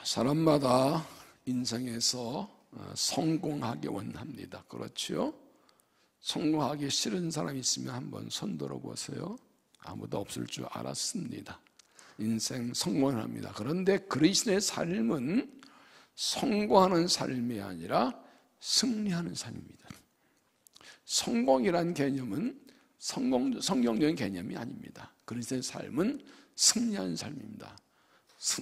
사람마다 인생에서 성공하기 원합니다. 그렇죠? 성공하기 싫은 사람이 있으면 한번 손 들어보세요. 아무도 없을 줄 알았습니다. 인생 성공을 합니다. 그런데 그리스도의 삶은 성공하는 삶이 아니라 승리하는 삶입니다. 성공이란 개념은 성경적인 개념이 아닙니다. 그리스도의 삶은 승리하는 삶입니다.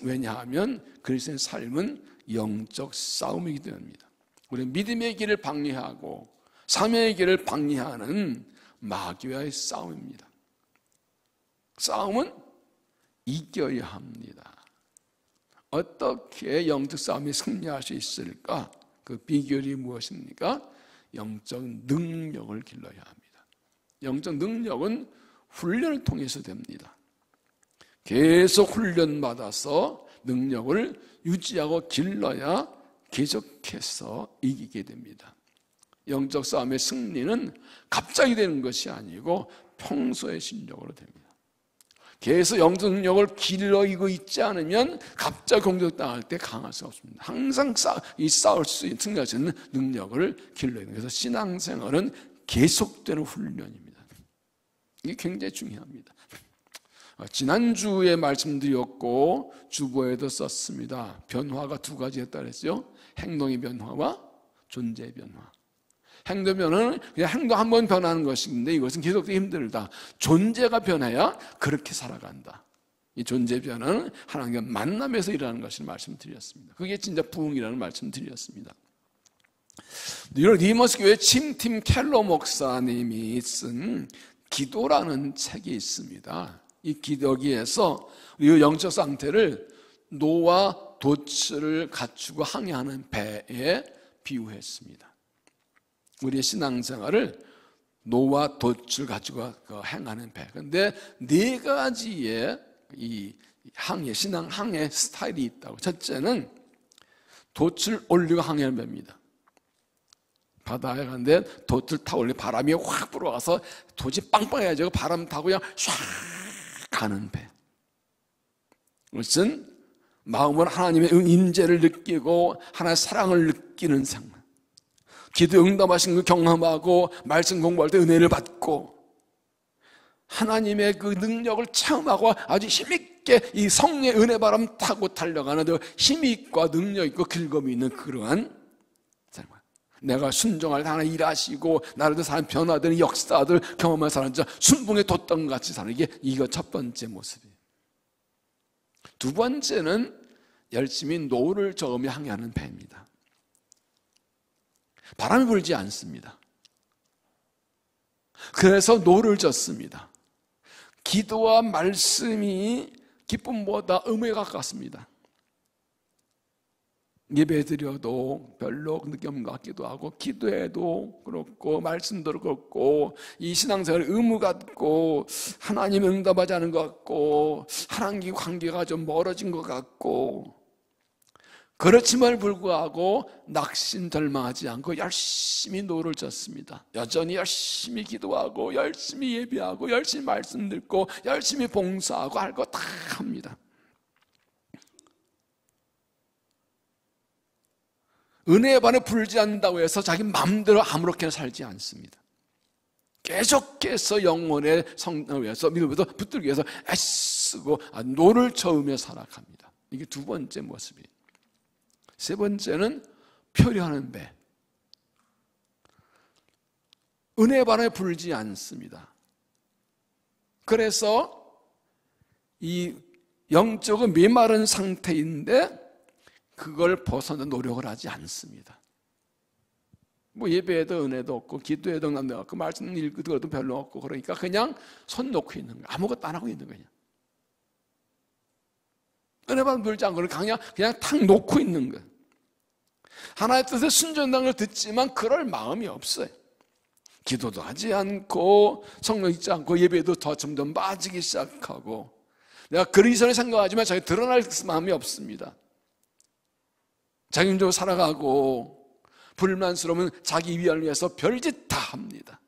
왜냐하면 그리스도의 삶은 영적 싸움이기 때문입니다. 우리 믿음의 길을 방해하고 사명의 길을 방해하는 마귀와의 싸움입니다. 싸움은 이겨야 합니다. 어떻게 영적 싸움에 승리할 수 있을까? 그 비결이 무엇입니까? 영적 능력을 길러야 합니다. 영적 능력은 훈련을 통해서 됩니다. 계속 훈련받아서 능력을 유지하고 길러야 계속해서 이기게 됩니다. 영적 싸움의 승리는 갑자기 되는 것이 아니고 평소의 실력으로 됩니다. 계속 영적 능력을 길러이고 있지 않으면 갑자기 공격당할 때 강할 수 없습니다. 항상 싸울 수 있는, 승리할 수 있는 능력을 길러야 됩니다. 그래서 신앙생활은 계속되는 훈련입니다. 이게 굉장히 중요합니다. 지난주에 말씀드렸고 주보에도 썼습니다. 변화가 두 가지였다 그랬죠. 행동의 변화와 존재의 변화. 행동 변화는 그냥 행동 한 번 변하는 것인데 이것은 계속되기 힘들다. 존재가 변해야 그렇게 살아간다. 이 존재 변화는 하나님과 만남에서 일어나는 것을 말씀드렸습니다. 그게 진짜 부흥이라는 말씀드렸습니다. 뉴욕 리머스 교회 팀 켈러 목사님이 쓴 기도라는 책이 있습니다. 이 기도기에서 이 영적 상태를 노와 돛을 갖추고 항해하는 배에 비유했습니다. 우리의 신앙생활을 노와 돛을 가지고 행하는 배. 그런데 네 가지의 이 신앙 항해 스타일이 있다고. 첫째는 돛을 올리고 항해하는 배입니다. 바다에 가는데 돛을 타고 올리고 바람이 확 불어와서 돛이 빵빵해가지고 바람 타고 그냥 샥 가는 배. 그것은 마음으로 하나님의 임재를 느끼고 하나님의 사랑을 느끼는 생활. 기도 응답하신 걸 경험하고 말씀 공부할 때 은혜를 받고 하나님의 그 능력을 체험하고 아주 힘있게 이 성령의 은혜 바람 타고 달려가는 힘있고 능력있고 길검이 있는 그러한 생활. 내가 순종할 때 하나님 일하시고 나라도 사람 변화되는 역사들 경험한 사람 순봉에 돛던 같이 사는 이거 첫 번째 모습이에요. 두 번째는 열심히 노를 저으며 항해하는 배입니다. 바람이 불지 않습니다. 그래서 노를 젓습니다. 기도와 말씀이 기쁨보다 의무에 가깝습니다. 예배 드려도 별로 느낌 없는 것 같기도 하고 기도해도 그렇고 말씀도 그렇고 이 신앙생활 의무 같고 하나님 응답하지 않은 것 같고 하나님과 관계가 좀 멀어진 것 같고 그렇지만 불구하고 낙심절망하지 않고 열심히 노를 젓습니다. 여전히 열심히 기도하고 열심히 예배하고 열심히 말씀 듣고 열심히 봉사하고 할 거 다 합니다. 은혜의 반에 불지 않는다고 해서 자기 마음대로 아무렇게나 살지 않습니다. 계속해서 영혼의 성령을 위해서 믿음에서 붙들기 위해서 애쓰고 노를 저으며 살아갑니다. 이게 두 번째 모습이에요. 세 번째는 표류하는 배. 은혜의 바람에 불지 않습니다. 그래서 이 영적은 메마른 상태인데 그걸 벗어나 노력을 하지 않습니다. 뭐 예배에도 은혜도 없고 기도에도 응답도 없고 말씀 읽어도 별로 없고 그러니까 그냥 손 놓고 있는 거예요. 아무것도 안 하고 있는 거예요. 은혜 바람 불지 않고 그냥 탁 놓고 있는 거예요. 하나님의 뜻에 순종하는 걸 듣지만 그럴 마음이 없어요. 기도도 하지 않고 성령 있지 않고 예배도 더 점점 빠지기 시작하고 내가 그리스도를 생각하지만 자기 드러날 마음이 없습니다. 자기적으로 살아가고 불만스러우면 자기 위안을 위해서 별짓 다 합니다.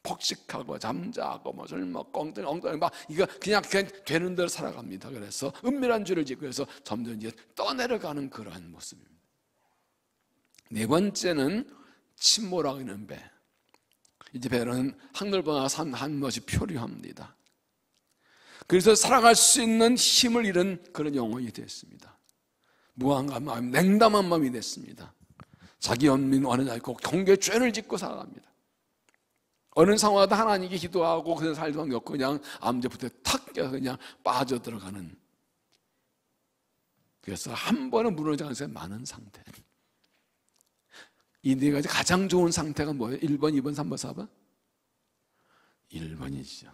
폭식하고 잠자고 뭐 술 먹고 엉덩이 막 이거 그냥 되는 대로 살아갑니다. 그래서 은밀한 죄를 짓고 해서 점점 이제 떠내려가는 그러한 모습입니다. 네 번째는 침몰하고 있는 배. 이제 배는 항늘보나 산 한 것이 표류합니다. 그래서 살아갈 수 있는 힘을 잃은 그런 영혼이 됐습니다. 무한한 마음, 냉담한 마음이 됐습니다. 자기 연민 원하지 않고 경계에 죄를 짓고 살아갑니다. 어느 상황에도 하나님께 기도하고 그냥 살도 없고 그냥 암제부터 탁 껴서 그냥 빠져들어가는, 그래서 한 번은 무너져가는 사람이 많은 상태. 이 네 가지 가장 좋은 상태가 뭐예요? 1번, 2번, 3번, 4번? 1번이죠.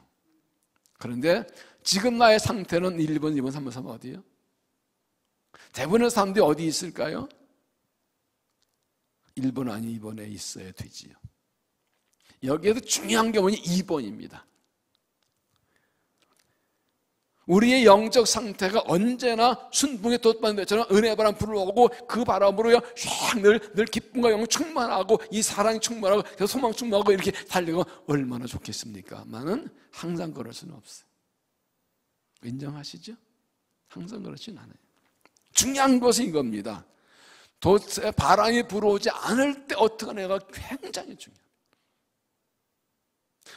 그런데 지금 나의 상태는 1번, 2번, 3번, 4번 어디예요? 대부분의 사람들이 어디 있을까요? 1번 아니 2번에 있어야 되지요. 여기에도 중요한 게 뭐니? 2번입니다. 우리의 영적 상태가 언제나 순풍에 돛받는 것처럼 은혜 바람 불어오고 그 바람으로 늘 기쁨과 영광 충만하고 이 사랑이 충만하고 소망 충만하고 이렇게 달리고 얼마나 좋겠습니까? 만은 항상 그럴 수는 없어요. 인정하시죠? 항상 그렇진 않아요. 중요한 것은 이겁니다. 돛에 바람이 불어오지 않을 때 어떻게 내가 굉장히 중요해요.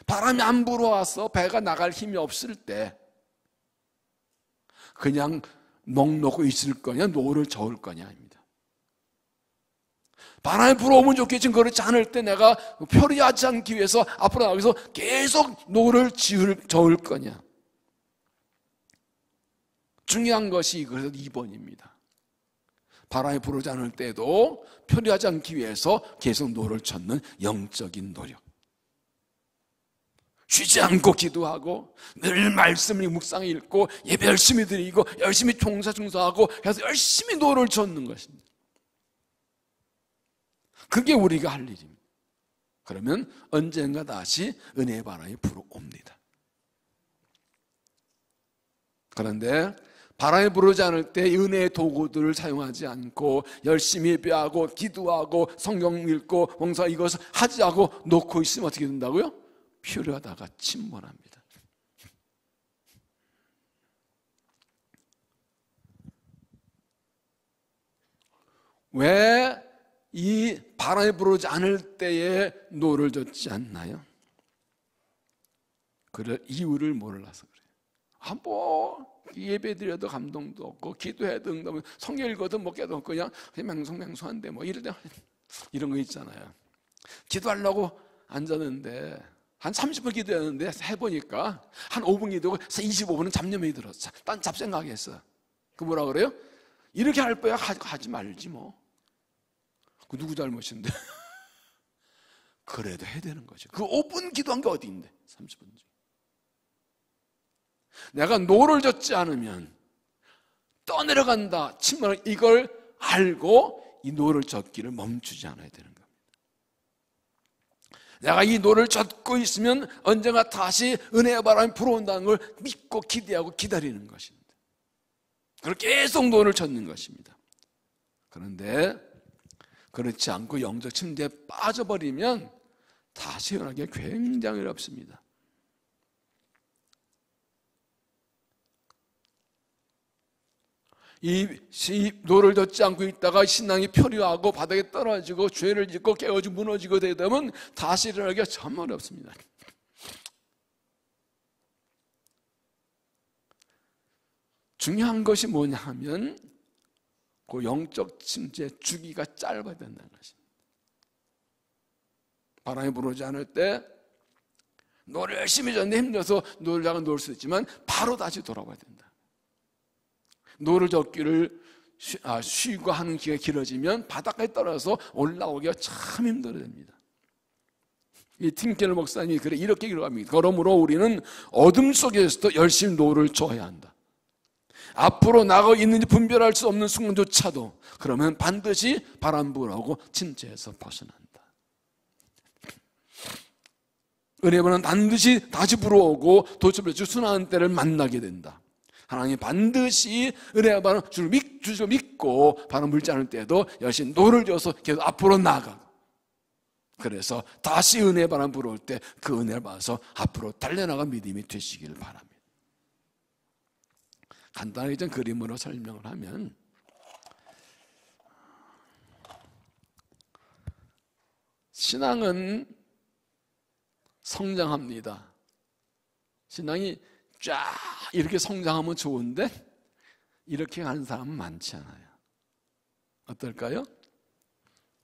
바람이 안 불어와서 배가 나갈 힘이 없을 때 그냥 넋놓고 있을 거냐 노를 저을 거냐입니다. 바람이 불어오면 좋겠지만 그렇지 않을 때 내가 표류하지 않기 위해서 앞으로 나가서 계속 노를 저을 거냐. 중요한 것이 그래서 2번입니다. 바람이 불어오지 않을 때도 표류하지 않기 위해서 계속 노를 젓는 영적인 노력. 쉬지 않고 기도하고 늘 말씀을 묵상해 읽고 예배 열심히 드리고 열심히 충성하고 해서 열심히 노를 젓는 것입니다. 그게 우리가 할 일입니다. 그러면 언젠가 다시 은혜의 바람이 불어옵니다. 그런데 바람이 불어오지 않을 때 은혜의 도구들을 사용하지 않고 열심히 예배하고 기도하고 성경 읽고 봉사 이것을 하지 않고 놓고 있으면 어떻게 된다고요? 표류하다가 침몰합니다. 왜 이 바람이 불어오지 않을 때에 노를 젓지 않나요? 그럴 이유를 몰라서 그래요. 뭐 예배드려도 감동도 없고 기도해도 응답, 성경 읽어도 뭐 깨도 없고 그냥 맹성맹성한데 뭐 이런 거 있잖아요. 기도하려고 앉았는데 한 30분 기도했는데 해보니까 한 5분 기도하고 25분은 잡념이 들었어. 딴 잡생각했어. 그 뭐라 그래요? 이렇게 할 거야 하지 말지 뭐. 그 누구 잘못인데? 그래도 해야 되는 거죠. 그 5분 기도한 게 어디인데 30분 중에. 내가 노를 젓지 않으면 떠내려간다 침몰, 이걸 알고 이 노를 젓기를 멈추지 않아야 되는 겁니다. 내가 이 노를 젓고 있으면 언젠가 다시 은혜의 바람이 불어온다는 걸 믿고 기대하고 기다리는 것입니다. 그렇게 계속 노를 젓는 것입니다. 그런데 그렇지 않고 영적 침대에 빠져버리면 다시 일어나기가 굉장히 어렵습니다. 이 노를 젓지 않고 있다가 신앙이 표류하고 바닥에 떨어지고 죄를 짓고 깨어지고 무너지고 되다 보면 다시 일어나기가 참 어렵습니다. 중요한 것이 뭐냐 하면 그 영적 침대 주기가 짧아야 된다는 것입니다. 바람이 불어오지 않을 때 노를 열심히 젓는데 힘들어서 놀다가 놀 수 있지만 바로 다시 돌아와야 된다. 노를 젓기를 쉬고 하는 기회가 길어지면 바닥까지 떨어져서 올라오기가 참 힘들어집니다. 이 팀켈러 목사님이 이렇게 기록합니다. 그러므로 우리는 어둠 속에서도 열심히 노를 젓어야 한다. 앞으로 나가 있는지 분별할 수 없는 순간조차도 그러면 반드시 바람 불어오고 침체에서 벗어난다. 은혜는 반드시 다시 불어오고 도처를 순환하는 때를 만나게 된다. 하나님이 반드시 은혜와 바람 주를 믿고 바람 불지 않을 때도 열심히 노를 져서 계속 앞으로 나아가고 그래서 다시 은혜 바람 불어올 때 그 은혜를 받아서 앞으로 달려나간 믿음이 되시기를 바랍니다. 간단하게 좀 그림으로 설명을 하면, 신앙은 성장합니다. 신앙이 쫙 이렇게 성장하면 좋은데 이렇게 가는 사람은 많지 않아요. 어떨까요?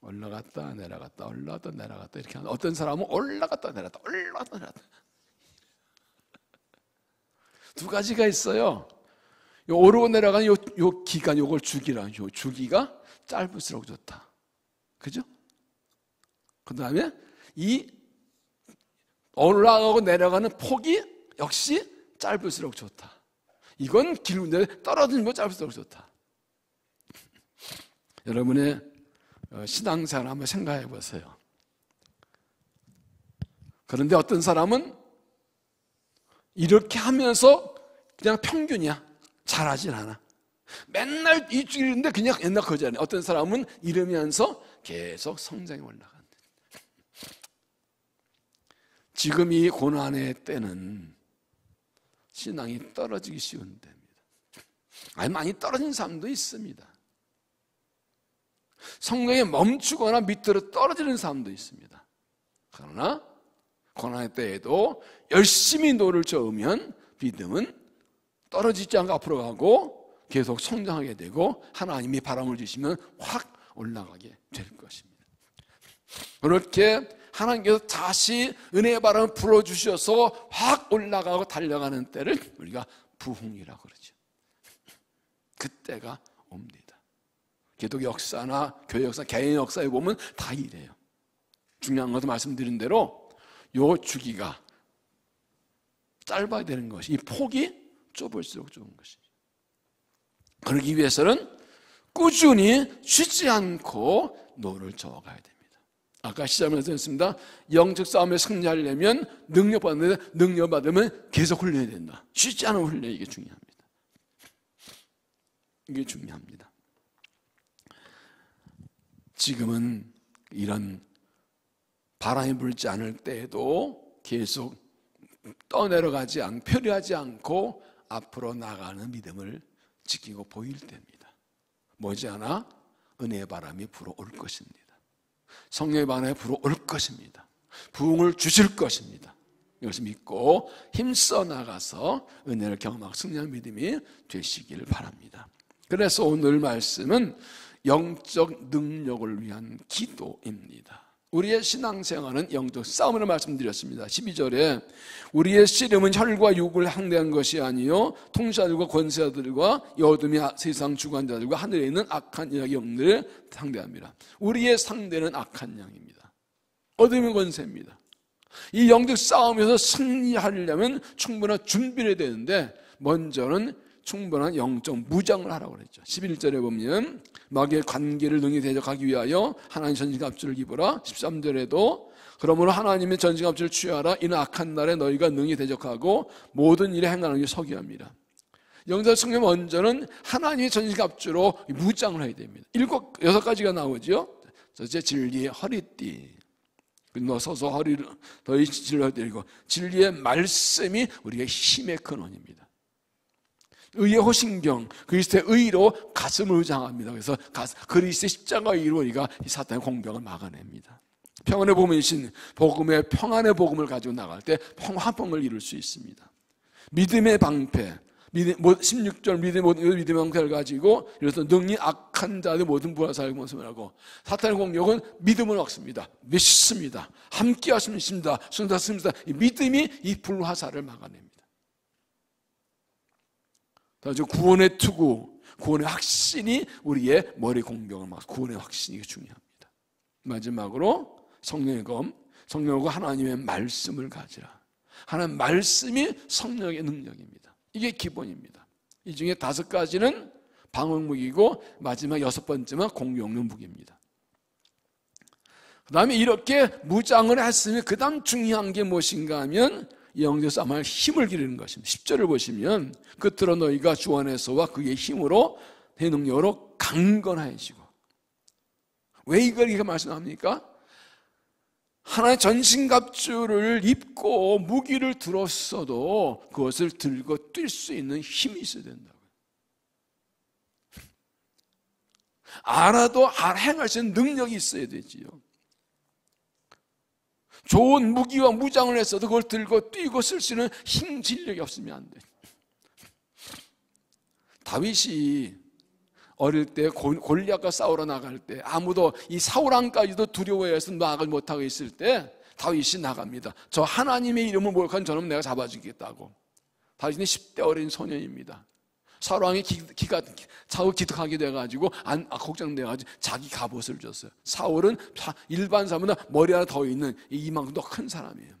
올라갔다 내려갔다 올라갔다 내려갔다 이렇게 하는, 어떤 사람은 올라갔다 내려갔다 올라갔다 내려갔다. 두 가지가 있어요. 요 오르고 내려가는 요 기간, 요걸 주기라. 요 주기가 짧을수록 좋다. 그죠? 그 다음에 이 올라가고 내려가는 폭이 역시 짧을수록 좋다. 이건 길은데 떨어지는 거 짧을수록 좋다. 여러분의 신앙생활 한번 생각해 보세요. 그런데 어떤 사람은 이렇게 하면서 그냥 평균이야. 잘하진 않아. 맨날 이 길인데 그냥 옛날 거잖아요. 어떤 사람은 이러면서 계속 성장이 올라간다. 지금 이 고난의 때는 신앙이 떨어지기 쉬운 때입니다. 아니, 많이 떨어진 사람도 있습니다. 성경에 멈추거나 밑으로 떨어지는 사람도 있습니다. 그러나 고난의 때에도 열심히 노를 저으면 믿음은 떨어지지 않고 앞으로 가고 계속 성장하게 되고 하나님이 바람을 주시면 확 올라가게 될 것입니다. 그렇게 하나님께서 다시 은혜의 바람을 불어주셔서 확 올라가고 달려가는 때를 우리가 부흥이라고 그러죠. 그때가 옵니다. 기독 역사나 교회 역사, 개인 역사에 보면 다 이래요. 중요한 것도 말씀드린 대로 요 주기가 짧아야 되는 것이, 이 폭이 좁을수록 좋은 것이죠. 그러기 위해서는 꾸준히 쉬지 않고 노를 저어가야 됩니다. 아까 시작하면서 했습니다. 영적 싸움에 승리하려면 능력받으면 계속 훈련해야 된다. 쉬지 않은 훈련, 이게 중요합니다. 이게 중요합니다. 지금은 이런 바람이 불지 않을 때에도 계속 떠내려가지 않고 표류하지 않고 앞으로 나가는 믿음을 지키고 보일 때입니다. 머지않아 은혜의 바람이 불어올 것입니다. 성령의 바람이 불어올 것입니다. 부흥을 주실 것입니다. 이것을 믿고 힘써 나가서 은혜를 경험하고 승리하는 믿음이 되시기를 바랍니다. 그래서 오늘 말씀은 영적 능력을 위한 기도입니다. 우리의 신앙생활은 영적 싸움으로 말씀드렸습니다. 12절에 우리의 씨름은 혈과 육을 상대한 것이 아니요 통치자들과 권세자들과 이 어둠의 세상 주관자들과 하늘에 있는 악한 영들을 상대합니다. 우리의 상대는 악한 영입니다. 어둠의 권세입니다. 이 영적 싸움에서 승리하려면 충분한 준비를 해야 되는데 먼저는 충분한 영적 무장을 하라고 그랬죠. 11절에 보면 마귀의 관계를 능히 대적하기 위하여 하나님 전신갑주를 입으라. 13절에도 그러므로 하나님의 전신갑주를 취하라. 이는 악한 날에 너희가 능히 대적하고 모든 일에 행하는 게 서기합니다. 영적 승리 먼저는 하나님의 전신갑주로 무장을 해야 됩니다. 6가지가 나오죠. 첫째, 진리의 허리띠. 너 서서 허리를 너희 질러드리고, 진리의 말씀이 우리의 힘의 근원입니다. 의의 호신경, 그리스도의 의로 가슴을 의장합니다. 그래서 그리스도의 십자가의 의로 우리가 이 사탄의 공격을 막아냅니다. 평안의 복음이신 복음의 평안의 복음을 가지고 나갈 때 화평을 이룰 수 있습니다. 믿음의 방패, 16절 믿음의 방패를 가지고 이래서 능히 악한 자들 모든 불화사의 모습을 하고, 사탄의 공격은 믿음을 막습니다. 믿습니다. 함께 하십니다. 순사습니다. 이 믿음이 이 불화사를 막아냅니다. 그래서 구원의 투구, 구원의 확신이 우리의 머리 공격을 막고, 구원의 확신이 중요합니다. 마지막으로 성령의 검, 성령과 하나님의 말씀을 가지라. 하나님 말씀이 성령의 능력입니다. 이게 기본입니다. 이 중에 5가지는 방어무기고 마지막 6번째는 공격용 무기입니다. 그 다음에 이렇게 무장을 했으면 그 다음 중요한 게 무엇인가 하면 영적 싸움할 힘을 기르는 것입니다. 10절을 보시면 끝으로 너희가 주 안에서와 그의 힘으로 내 능력으로 강건하여지고. 왜 이걸 이렇게 말씀합니까? 하나의 전신갑주를 입고 무기를 들었어도 그것을 들고 뛸 수 있는 힘이 있어야 된다고요. 알아도 행할 수 있는 능력이 있어야 되지요. 좋은 무기와 무장을 했어도 그걸 들고 뛰고 쓸 수 있는 힘, 진력이 없으면 안 돼요. 다윗이 어릴 때 골리앗과 싸우러 나갈 때 아무도 이 사울왕까지도 두려워해서 나가지 못하고 있을 때 다윗이 나갑니다. 저 하나님의 이름을 모욕한 저놈 내가 잡아주겠다고. 다윗은 10대 어린 소년입니다. 사울왕이 자꾸 기특하게 돼가지고 걱정돼가지고 자기 갑옷을 줬어요. 사울은 일반 사람보다 머리 하나 더 있는 이만큼 더 큰 사람이에요.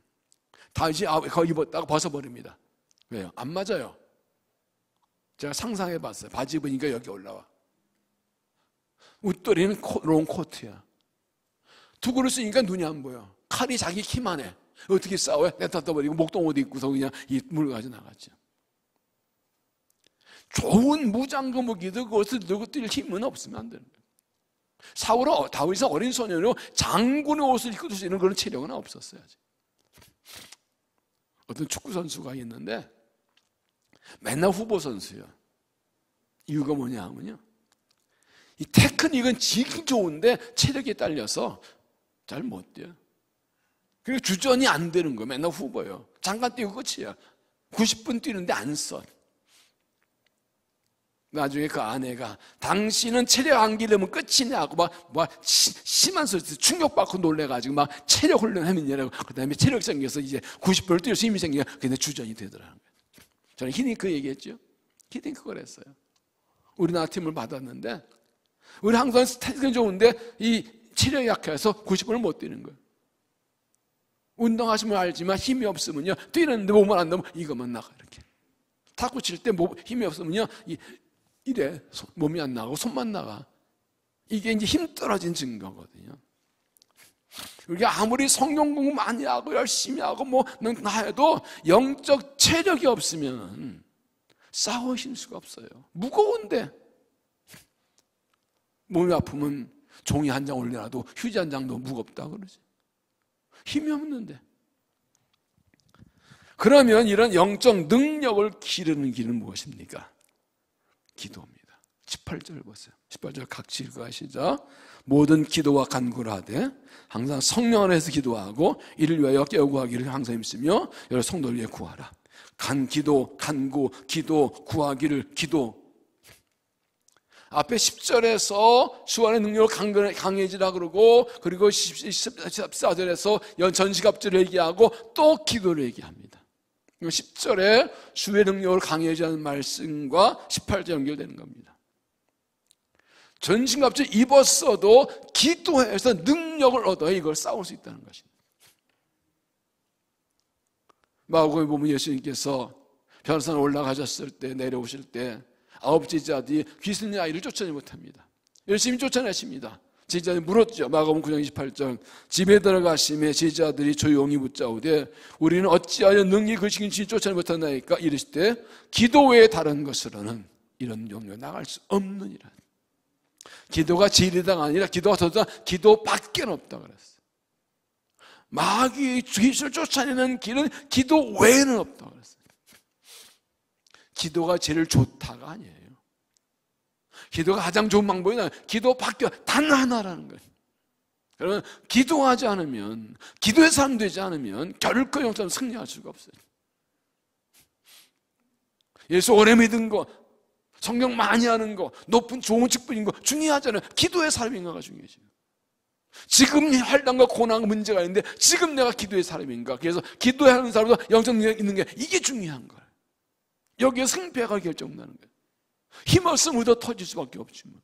다윗이 그거 입었다가 벗어버립니다. 왜요? 안 맞아요. 제가 상상해봤어요. 바지 입으니까 여기 올라와. 웃돌이는 롱코트야. 투구를 쓰니까 눈이 안 보여. 칼이 자기 키만 해. 어떻게 싸워요? 내다 버리고 목동옷 입고서 그냥 이 물을 가지고 나갔죠. 좋은 무장구 무기도 그것을 들고 뛸 힘은 없으면 안 되는 거예요. 다윗은 어린 소년으로 장군의 옷을 입고 뛸 수 있는 그런 체력은 없었어요. 어떤 축구 선수가 있는데 맨날 후보 선수예요. 이유가 뭐냐 하면요, 이 테크닉은 지금 좋은데 체력이 딸려서 잘 못 뛰어요. 그리고 주전이 안 되는 거예요. 맨날 후보예요. 잠깐 뛰고 끝이야. 90분 뛰는데 안 써. 나중에 그 아내가 당신은 체력 안 기르면 끝이냐 하고 심한 소리 충격받고 놀래가지고 막 체력 훈련하면이라고. 그 다음에 체력 생겨서 이제 90분을 뛸 수 힘이 생기니까 근데 주전이 되더라는 거예요. 저는 히딩크 얘기했죠. 히딩크 그랬어요. 우리나라 팀을 받았는데 우리 항상 스태틱은 좋은데 이 체력이 약해서 90분을 못 뛰는 거예요. 운동하시면 알지만 힘이 없으면요, 뛰는데 몸을 안 넣으면 이것만 나가. 이렇게 탁구 칠 때 힘이 없으면요 이래 몸이 안 나가고 손만 나가. 이게 이제 힘 떨어진 증거거든요. 우리가 아무리 성경 공부 많이 하고 열심히 하고 나 해도 영적 체력이 없으면 싸우실 수가 없어요. 무거운데 몸이 아프면 종이 한 장 올려놔도 휴지 한 장도 무겁다 그러지. 힘이 없는데. 그러면 이런 영적 능력을 기르는 길은 무엇입니까? 기도입니다. 18절 보세요. 18절 같이 읽어가시죠. 모든 기도와 간구를 하되 항상 성령 안에서 기도하고 이를 위하여 깨어구하기를 항상 힘쓰며 여러 성도를 위해 구하라. 기도, 간구, 기도, 구하기를 기도. 앞에 10절에서 주 안의 능력을 강해지라 그러고, 그리고 14절에서 전시갑주를 얘기하고 또 기도를 얘기합니다. 10절에 주의 능력을 강해지라는 말씀과 18절 연결되는 겁니다. 전신갑주 입었어도 기도해서 능력을 얻어야 이걸 싸울 수 있다는 것입니다. 마가복음에 보면 예수님께서 변호사로 올라가셨을 때, 내려오실 때 9 제자들이 귀신의 아이를 쫓아내지 못합니다. 열심히 쫓아내십니다. 제자들이 물었죠. 마가복음 9장 28절. 집에 들어가심에 제자들이 조용히 묻자오되 우리는 어찌하여 능히 그 귀신을 쫓아내지 못하나이까? 이르실 때 기도 외에 다른 것으로는 이런 용도에 나갈 수 없느니라. 기도가 진리다가 아니라 기도가 더다 기도밖에 없다 그랬어요. 마귀의 귀신을 쫓아내는 길은 기도 외에는 없다 그랬어요. 기도가 제일 좋다가 아니에요. 기도가 가장 좋은 방법이나 기도밖에 단 하나라는 거예요. 그러면 기도하지 않으면, 기도의 사람 되지 않으면 결코 영적으로 승리할 수가 없어요. 예수 오래 믿은 거, 성경 많이 하는 거, 높은 좋은 직분인 거 중요하잖아요. 기도의 사람인가가 중요해요. 지금 환난과 고난과 문제가 있는데 지금 내가 기도의 사람인가? 그래서 기도하는 사람도 영적 능력이 있는 게 이게 중요한 거예요. 여기에 승패가 결정나는 거예요. 힘 없으면 얻어 터질 수밖에 없지 뭐.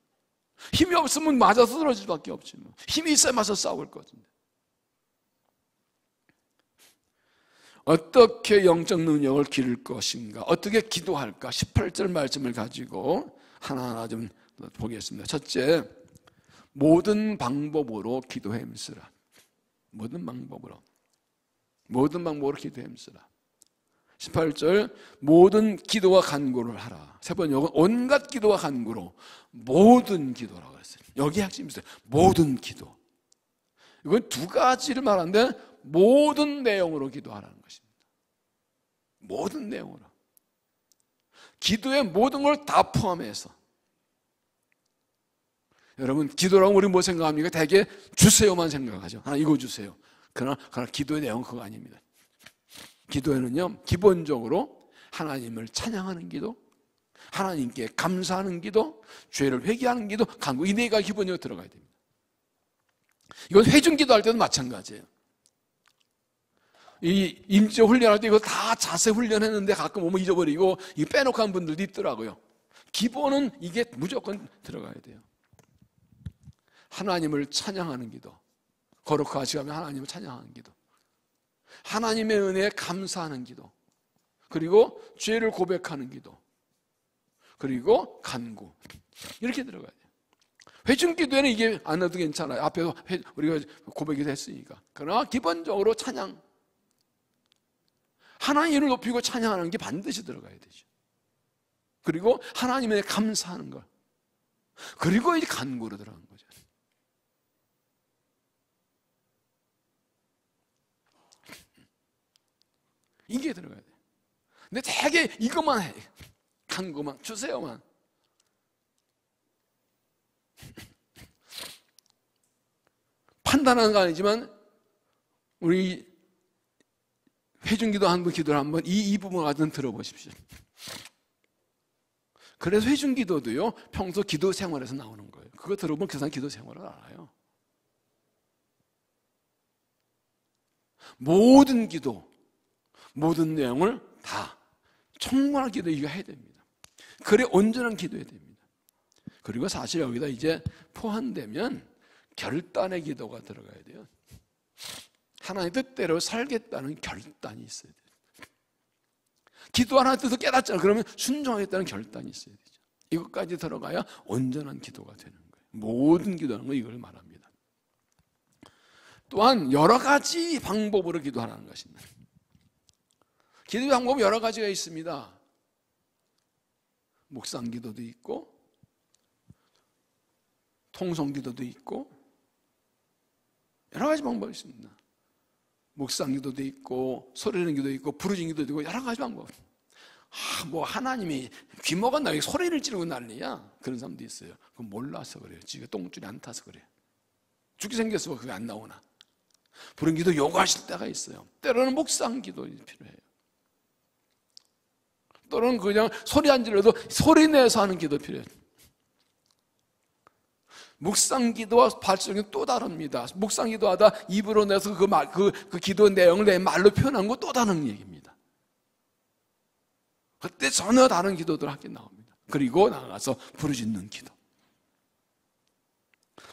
힘이 없으면 맞아서 쓰러질 수밖에 없지 뭐. 힘이 있어야 맞서 싸울 것인데. 어떻게 영적 능력을 기를 것인가? 어떻게 기도할까? 18절 말씀을 가지고 하나하나 좀 보겠습니다. 첫째, 모든 방법으로 기도해 힘쓰라. 모든 방법으로 기도해 힘쓰라. 18절, 모든 기도와 간구를 하라. 세 번역은 온갖 기도와 간구로 모든 기도라고 했어요. 여기 핵심이 있어요. 모든 기도. 이건 두 가지를 말하는데 모든 내용으로 기도하라는 것입니다. 모든 내용으로. 기도의 모든 걸 다 포함해서. 여러분, 기도라고 우리 뭐 생각합니까? 대개 주세요만 생각하죠. 하나 이거 주세요. 그러나 기도의 내용은 그거 아닙니다. 기도에는요, 기본적으로 하나님을 찬양하는 기도, 하나님께 감사하는 기도, 죄를 회개하는 기도, 간구, 이 네 가지 기본적으로 들어가야 됩니다. 이건 회중 기도할 때도 마찬가지예요. 이 임재 훈련할 때 이거 다 자세 훈련했는데 가끔 오면 잊어버리고 이거 빼놓고 한 분들도 있더라고요. 기본은 이게 무조건 들어가야 돼요. 하나님을 찬양하는 기도, 거룩하시 가면 하나님을 찬양하는 기도, 하나님의 은혜에 감사하는 기도, 그리고 죄를 고백하는 기도, 그리고 간구, 이렇게 들어가야 돼요. 회중 기도에는 이게 안 해도 괜찮아요. 앞에서 우리가 고백이 됐으니까. 그러나 기본적으로 찬양, 하나님을 높이고 찬양하는 게 반드시 들어가야 되죠. 그리고 하나님에 감사하는 걸, 그리고 이제 간구로 들어가는 거죠. 이게 들어가야 돼요. 근데 되게 이것만 해. 간구만, 주세요만. 판단하는 거 아니지만 우리 회중기도 한번 기도를 한번 이 부분을 가좀 들어보십시오. 그래서 회중기도도요, 평소 기도 생활에서 나오는 거예요. 그거 들어보면 그 사람 기도 생활을 알아요. 모든 기도, 모든 내용을 다 충분한 기도 이거 해야 됩니다. 그래 온전한 기도해야 됩니다. 그리고 사실 여기다 이제 포함되면 결단의 기도가 들어가야 돼요. 하나님의 뜻대로 살겠다는 결단이 있어야 돼요. 기도 하나의 뜻을 깨닫잖아요. 그러면 순종하겠다는 결단이 있어야 되죠. 이것까지 들어가야 온전한 기도가 되는 거예요. 모든 기도하는 거 이걸 말합니다. 또한 여러 가지 방법으로 기도하는 것입니다. 기도의 방법은 여러 가지가 있습니다. 묵상 기도도 있고, 통성 기도도 있고, 여러 가지 방법이 있습니다. 묵상 기도도 있고, 소리 내는 기도도 있고, 부르짖는 기도도 있고, 여러 가지 방법. 뭐 하나님이 귀 먹었나 소리를 지르고 난리야. 그런 사람도 있어요. 그건 몰라서 그래요. 지가 똥줄이 안 타서 그래요. 죽게 생겼어 그게 안 나오나. 부른 기도 요구하실 때가 있어요. 때로는 묵상 기도 필요해요. 또는 그냥 소리 안 질러도 소리 내서 하는 기도 필요해요. 묵상 기도와 발성이 또 다릅니다. 묵상 기도하다 입으로 내서 그 기도 내용을 내 말로 표현한 거 또 다른 얘기입니다. 그때 전혀 다른 기도들 하게 나옵니다. 그리고 나가서 부르짖는 기도,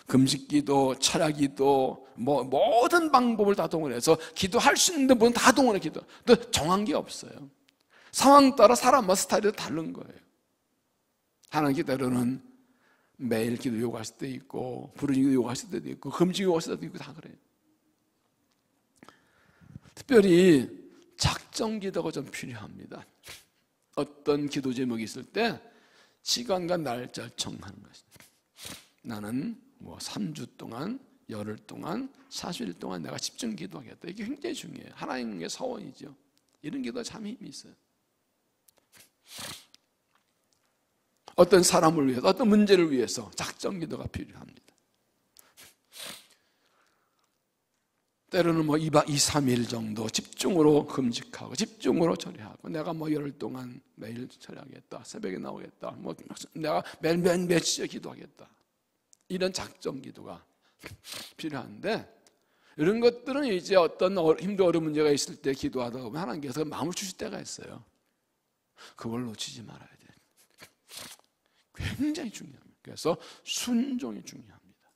금식 기도, 철야 기도, 모든 방법을 다 동원해서 기도할 수 있는 분은 다 동원해 기도. 또 정한 게 없어요. 상황 따라 사람마다 스타일이 다른 거예요. 하나님께 때로는 매일 기도 요구하실 때 있고, 부르짖기 요구하실 때도 있고, 금식 요구하실 때도 있고, 다 그래요. 특별히 작정 기도가 좀 필요합니다. 어떤 기도 제목이 있을 때 시간과 날짜를 정하는 것입니다. 나는 3주 동안, 열흘 동안, 40일 동안 내가 집중 기도하겠다. 이게 굉장히 중요해요. 하나님의 서원이죠. 이런 기도가 참 힘이 있어요. 어떤 사람을 위해서, 어떤 문제를 위해서 작정 기도가 필요합니다. 때로는 2박 2, 3일 정도 집중으로 금식하고 집중으로 절회하고, 내가 열흘 동안 매일 절회하겠다, 새벽에 나오겠다, 내가 매일 며칠 기도하겠다, 이런 작정 기도가 필요한데, 이런 것들은 이제 어떤 힘든 어려운 문제가 있을 때 기도하다 보면 하나님께서 마음을 주실 때가 있어요. 그걸 놓치지 말아야 돼요. 굉장히 중요합니다. 그래서 순종이 중요합니다.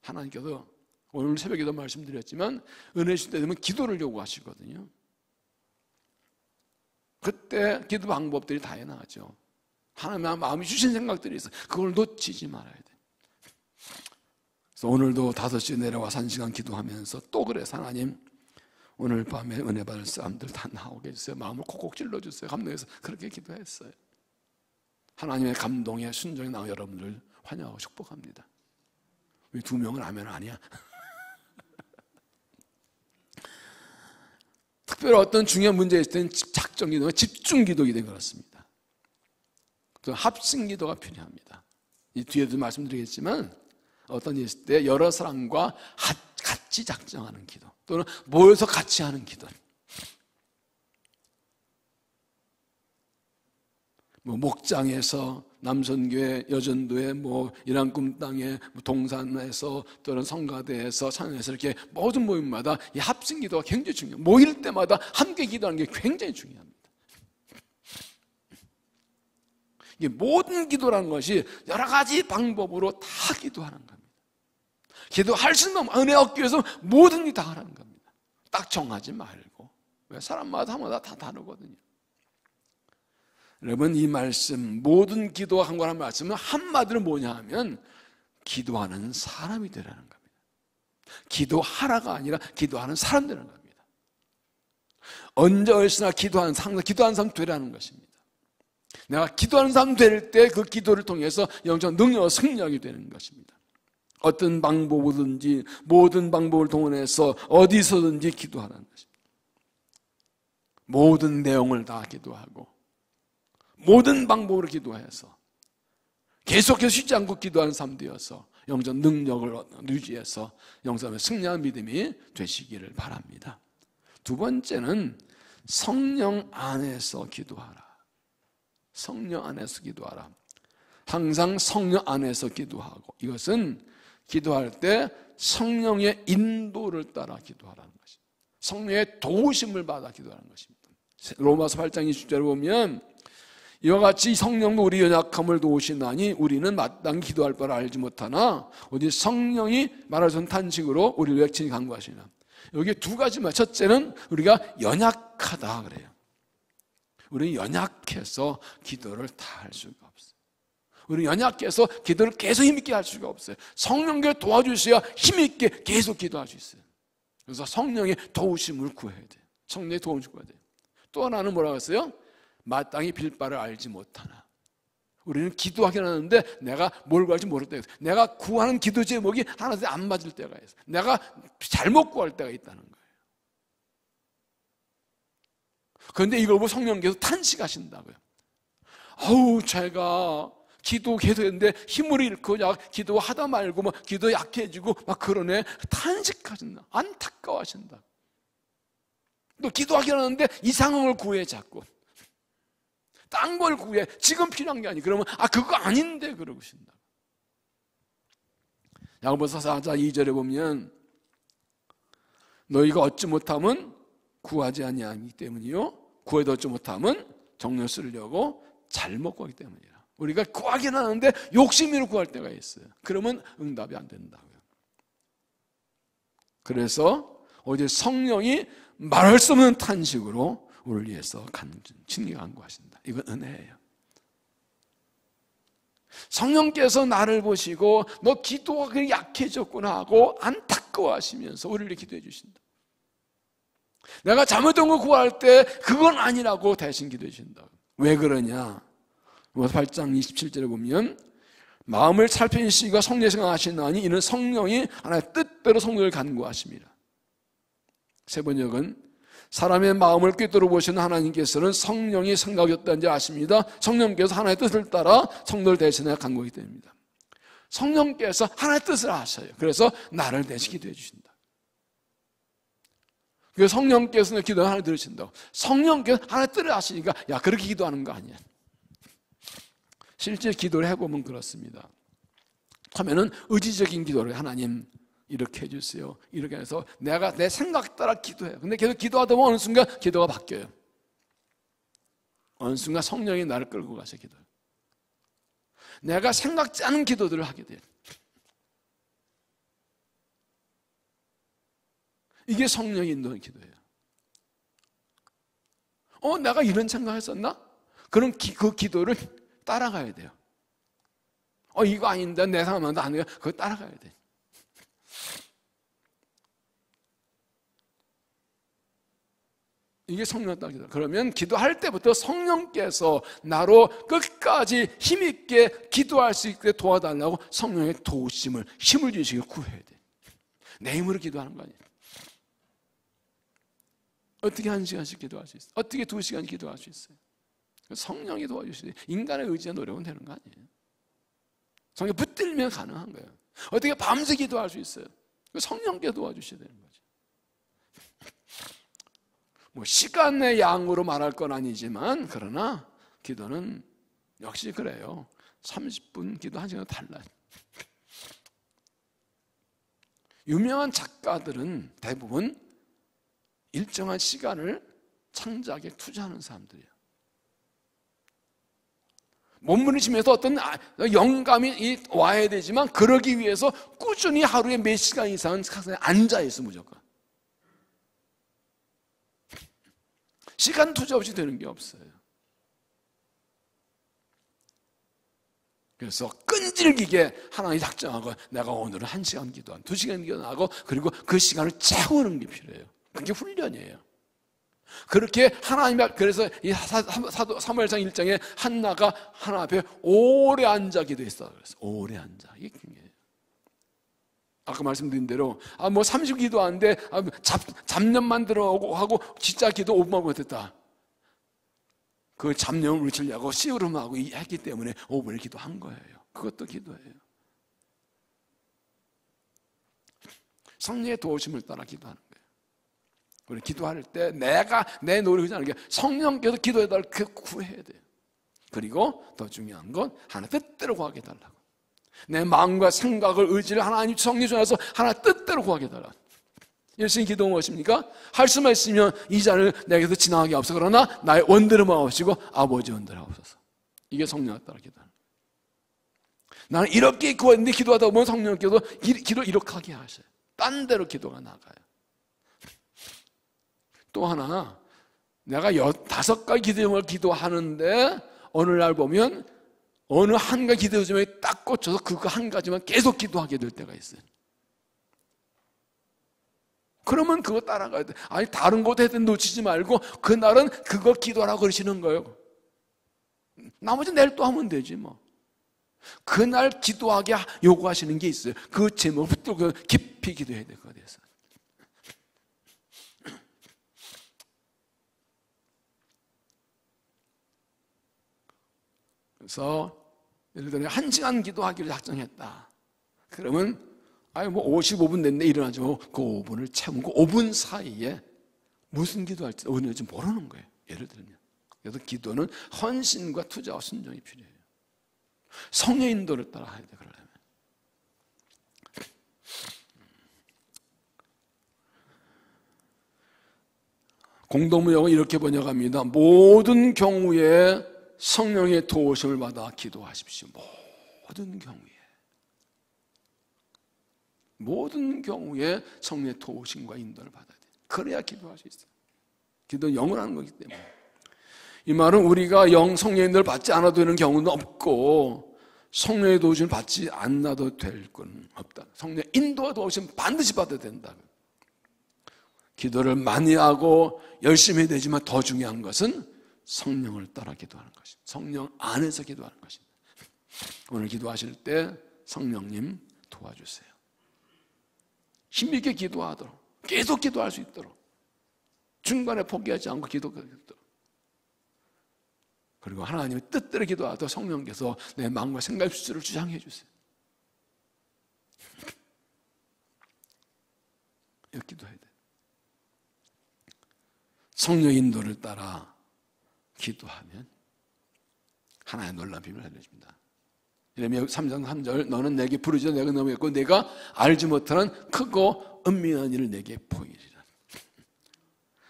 하나님께서 오늘 새벽에도 말씀드렸지만 은혜 주실 때 되면 기도를 요구하시거든요. 그때 기도 방법들이 다양하죠. 하나님의 마음이 주신 생각들이 있어요. 그걸 놓치지 말아야 돼요. 그래서 오늘도 5시에 내려와 1시간 기도하면서 또 그래서 하나님 오늘 밤에 은혜 받을 사람들 다 나오게 해주세요. 마음을 콕콕 찔러주세요. 감동해서 그렇게 기도했어요. 하나님의 감동에 순종에 나온 여러분들 환영하고 축복합니다. 왜 2명은 아멘 아니야? 특별히 어떤 중요한 문제가 있을 때는 작정 기도가 집중 기도이기 그렇습니다. 또 합심 기도가 필요합니다. 이 뒤에도 말씀드리겠지만 어떤 일이 있을 때 여러 사람과 같이 작정하는 기도 또는 모여서 같이 하는 기도, 뭐 목장에서 남선교회, 여전도회, 뭐 이란꿈 땅에, 동산에서 또는 성가대에서 찬양에서 이렇게 모든 모임마다 이 합심 기도가 굉장히 중요해요. 모일 때마다 함께 기도하는 게 굉장히 중요합니다. 이게 모든 기도라는 것이 여러 가지 방법으로 다 기도하는 겁니다. 기도할 수 있는 은혜 얻기 위해서 모든 게 다 하라는 겁니다. 딱 정하지 말고. 왜 사람마다 하마다 다 다르거든요. 여러분, 이 말씀, 모든 기도와 상관한 말씀은 한마디로 뭐냐 하면 기도하는 사람이 되라는 겁니다. 기도하라가 아니라 기도하는 사람 되라는 겁니다. 언제 어디서나 기도하는 사람 되라는 것입니다. 내가 기도하는 사람 될 때 그 기도를 통해서 영적 능력과 승리하게 되는 것입니다. 어떤 방법이든지 모든 방법을 동원해서 어디서든지 기도하라는 것입니다. 모든 내용을 다 기도하고 모든 방법으로 기도해서 계속해서 쉬지 않고 기도하는 삶 되어서 영적 능력을 유지해서 영성에 승리하는 믿음이 되시기를 바랍니다. 두 번째는 성령 안에서 기도하라. 성령 안에서 기도하라. 항상 성령 안에서 기도하고, 이것은 기도할 때 성령의 인도를 따라 기도하라는 것입니다. 성령의 도우심을 받아 기도하는 것입니다. 로마서 8장 20절에 보면 이와 같이 성령도 우리 연약함을 도우시나니 우리는 마땅히 기도할 바를 알지 못하나 오직 성령이 말하선 탄식으로 우리를 외치니 간구하시나. 여기 두 가지만. 첫째는 우리가 연약하다 그래요. 우리는 연약해서 기도를 다 할 수가 없어요. 우리는 연약해서 기도를 계속 힘있게 할 수가 없어요. 성령께 도와주셔야 힘있게 계속 기도할 수 있어요. 그래서 성령의 도우심을 구해야 돼요. 성령의 도우심을 구해야 돼요. 또 하나는 뭐라고 했어요? 마땅히 빌 바를 알지 못하나. 우리는 기도하긴 하는데 내가 뭘 구할지 모를 때가 있어요. 내가 구하는 기도 제목이 하나도 안 맞을 때가 있어요. 내가 잘못 구할 때가 있다는 거예요. 그런데 이걸 보고 성령께서 탄식하신다고요. 아우, 제가 기도 계속 했는데 힘을 잃고 기도하다 말고 막 기도 약해지고 막 그러네. 탄식하신다. 안타까워하신다. 또 기도하긴 하는데 이 상황을 구해 자꾸. 딴 걸 구해. 지금 필요한 게 아니. 그러면 그거 아닌데 그러고 신다. 야고보서 4장 2절에 보면 너희가 얻지 못하면 구하지 아니하기 때문이요 구해도 얻지 못하면 정욕 쓰려고 잘못 구하기 때문이라. 우리가 구하긴 하는데 욕심으로 구할 때가 있어요. 그러면 응답이 안 된다고요. 그래서 어제 성령이 말할 수 없는 탄식으로 우리를 위해서 친히 간구하신다. 이건 은혜예요. 성령께서 나를 보시고 너 기도가 그렇게 약해졌구나 하고 안타까워하시면서 우리를 기도해 주신다. 내가 잘못된 거 구할 때 그건 아니라고 대신 기도해 주신다. 왜 그러냐? 8장 27절에 보면 마음을 살피시기가 성령의 생각하시나니 이는 성령이 하나의 뜻대로 성령을 간구하십니다. 세 번역은 사람의 마음을 꿰뚫어 보시는 하나님께서는 성령이 생각이 없다는지 아십니다. 성령께서 하나의 뜻을 따라 성도를 대신하여 간구하기 때문입니다. 성령께서 하나의 뜻을 아셔요. 그래서 나를 대신 기도해 주신다. 그래서 성령께서는 기도를 하나님 들으신다고. 성령께서 하나의 뜻을 아시니까 야, 그렇게 기도하는 거 아니야. 실제 기도를 해보면 그렇습니다. 처음에는 의지적인 기도를 하나님 이렇게 해주세요. 이렇게 해서 내가 내 생각 따라 기도해요. 근데 계속 기도하다 보면 어느 순간 기도가 바뀌어요. 어느 순간 성령이 나를 끌고 가서 기도해요. 내가 생각지 않은 기도들을 하게 돼요. 이게 성령이 인도하는 기도예요. 내가 이런 생각했었나? 그럼 그 기도를 따라가야 돼요. 이거 아닌데 내 생각만도 안 해요. 그거 따라가야 돼. 이게 성령 따라 기도. 그러면 기도할 때부터 성령께서 나로 끝까지 힘있게 기도할 수 있게 도와달라고 성령의 도우심을, 힘을 주시길 구해야 돼. 내 힘으로 기도하는 거 아니에요. 어떻게 1시간씩 기도할 수 있어요? 어떻게 2시간 기도할 수 있어요? 성령이 도와주시지 인간의 의지와 노력은 되는 거 아니에요. 성령이 붙들면 가능한 거예요. 어떻게 밤새 기도할 수 있어요? 성령께 도와주셔야 되는 거죠. 뭐 시간의 양으로 말할 건 아니지만 그러나 기도는 역시 그래요. 30분 기도 1시간 달라요. 유명한 작가들은 대부분 일정한 시간을 창작에 투자하는 사람들이에요. 몸부림치면서 어떤 영감이 와야 되지만 그러기 위해서 꾸준히 하루에 몇 시간 이상은 앉아있어 무조건. 시간 투자 없이 되는 게 없어요. 그래서 끈질기게 하나님이 작정하고 내가 오늘은 1시간 기도한 2시간 기도하고 그리고 그 시간을 채우는 게 필요해요. 그게 훈련이에요. 그렇게 하나님 앞, 그래서 이 사무엘상 1장에 한나가 하나님 앞에 오래 앉아 기도했어. 그래서 오래 앉아. 이게 중요해요. 아까 말씀드린 대로 뭐 30 기도하는데 잡념만 들어오고 하고 진짜 기도 5분만 못했다. 그 잡념을 물치려고 씨름하고 했기 때문에 5분을 기도한 거예요. 그것도 기도예요. 성령의 도우심을 따라 기도하는 거예요. 우리 기도할 때 내가 내 노력이지 않은 게 성령께서 기도해달라고 구해야 돼요. 그리고 더 중요한 건 하나님 뜻대로 구하게 해달라고. 내 마음과 생각을 의지를 하나님 성령 전해서 하나님 뜻대로 구하게 해달라고. 예수님 기도는 무엇입니까? 할 수만 있으면 이 잔을 내게서 지나가게 하옵소서. 그러나 나의 원대로 마옵시고 아버지 원대로 하옵소서. 이게 성령에 따라 기도하는 거예요. 나는 이렇게 구했는데 기도하다 보면 성령께서 기도 이렇게 하게 하셔요. 딴 데로 기도가 나가요. 또 하나, 내가 5가지 기도 제목을 기도하는데 어느 날 보면 어느 한 가지 기도 제목에 딱 꽂혀서 그거 한 가지만 계속 기도하게 될 때가 있어요. 그러면 그거 따라가야 돼. 아니 다른 곳에 놓치지 말고 그날은 그거 기도하라고 그러시는 거예요. 나머지 내일 또 하면 되지 뭐. 그날 기도하게 요구하시는 게 있어요. 그 제목을 붙들고 깊이 기도해야 될 것 같아서. 그래서 예를 들어 1시간 기도하기를 작정했다. 그러면 뭐 55분 됐네 일어나지 뭐 그 5분을 채우고 5분 사이에 무슨 기도할지 오늘지 모르는 거예요. 예를 들면. 그래서 기도는 헌신과 투자와 순종이 필요해요. 성령 인도를 따라 해야 돼. 그러려면. 공동문역은 이렇게 번역합니다. 모든 경우에 성령의 도우심을 받아 기도하십시오. 모든 경우에 성령의 도우심과 인도를 받아야 돼요. 그래야 기도할 수 있어요. 기도는 영을 하는 거기 때문에. 이 말은 우리가 성령의 인도를 받지 않아도 되는 경우는 없고 성령의 도우심을 받지 않아도 될 건 없다. 성령의 인도와 도우심을 반드시 받아야 된다. 기도를 많이 하고 열심히 해야 되지만 더 중요한 것은 성령을 따라 기도하는 것입니다. 성령 안에서 기도하는 것입니다. 오늘 기도하실 때 성령님 도와주세요. 힘있게 기도하도록 계속 기도할 수 있도록 중간에 포기하지 않고 기도하도록 그리고 하나님의 뜻대로 기도하도록 성령께서 내 마음과 생각의 수를 주장해 주세요. 이렇게 기도해야 돼요. 성령 인도를 따라 기도하면 하나의 놀라운 비밀을 알려줍니다. 예레미야 3장 3절 너는 내게 부르짖어 내가 너무했고 내가 알지 못하는 크고 은밀한 일을 내게 보이리라.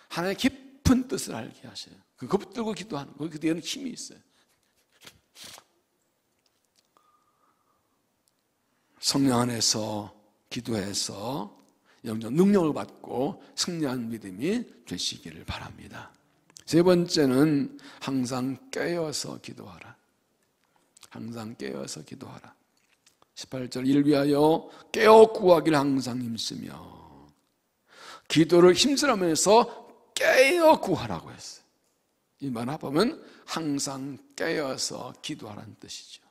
하나님의 깊은 뜻을 알게 하셔요. 그거 붙들고 기도하는 거 그때는 힘이 있어요. 성령 안에서 기도해서 영적 능력을 받고 승리한 믿음이 되시기를 바랍니다. 세 번째는 항상 깨어서 기도하라. 항상 깨어서 기도하라. 18절 이를 위하여 깨어 구하기를 항상 힘쓰며 기도를 힘쓰라면서 깨어 구하라고 했어요. 이 말 합하면 항상 깨어서 기도하라는 뜻이죠.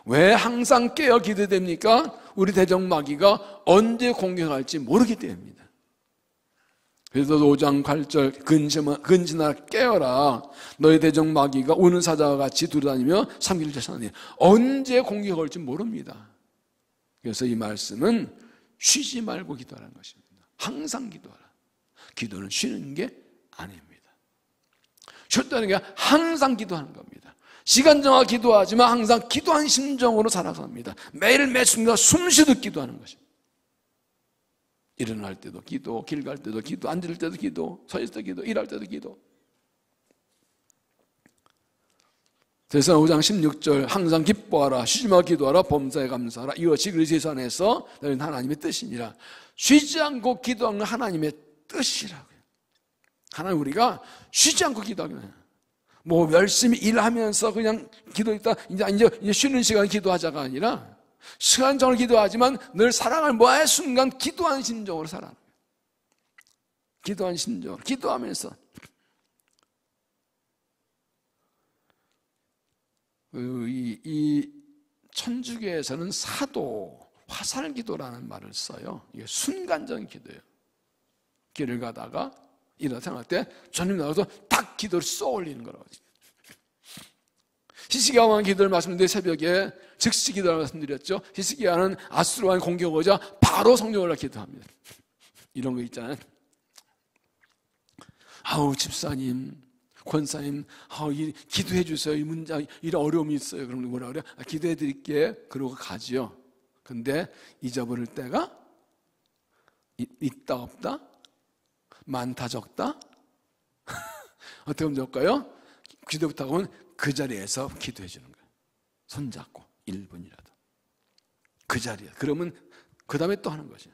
왜 항상 깨어 기도됩니까? 우리 대적마귀가 언제 공격할지 모르기 때문입니다. 그래서 5장 8절 근신하라 깨어라 너희 대적 마귀가 우는 사자와 같이 두루다니며 삼기를 제사하니 언제 공격이 올지 모릅니다. 그래서 이 말씀은 쉬지 말고 기도하라는 것입니다. 항상 기도하라. 기도는 쉬는 게 아닙니다. 쉬었다는 게 항상 기도하는 겁니다. 시간 정하 기도하지만 항상 기도한 심정으로 살아갑니다. 매일 매 순간 숨쉬듯 기도하는 것입니다. 일어날 때도 기도, 길 갈 때도 기도, 앉을 때도 기도, 서 있을 때도 기도, 일할 때도 기도. 데살로니가 5장 16절 항상 기뻐하라 쉬지 말고 기도하라 범사에 감사하라 이것이 그리스도 안에서 너희는 하나님의 뜻이니라. 쉬지 않고 기도하는 건 하나님의 뜻이라고요. 하나님 우리가 쉬지 않고 기도하면 뭐 열심히 일하면서 그냥 기도했다 이제 쉬는 시간 기도하자가 아니라 시간적으로 기도하지만 늘 사랑을 모아야 순간 기도한 심정으로 살아가는 거예요. 기도한 심정으로 기도하면서 이 천주교에서는 사도 화살기도라는 말을 써요. 이게 순간적인 기도예요. 길을 가다가 일어나 생각할 때 주님 나가서 딱 기도를 쏘 올리는 거라고. 히스기야왕 기도를 말씀드린 새벽에 즉시 기도를 말씀드렸죠. 히스기야는 아수르 왕이 공격 오자 바로 성령을 올라 기도합니다. 이런 거 있잖아요. 아우 집사님, 권사님, 기도해 주세요. 이 문장 이런 어려움이 있어요. 그럼 뭐라 그래요? 기도해 드릴게. 그러고 가지요. 근데 잊어버릴 때가 있다 없다? 많다 적다? 어떻게 하면 좋을까요? 기도부터 하면 그 자리에서 기도해 주는 거예요. 손잡고 1분이라도 그 자리에. 그러면 그 다음에 또 하는 거죠.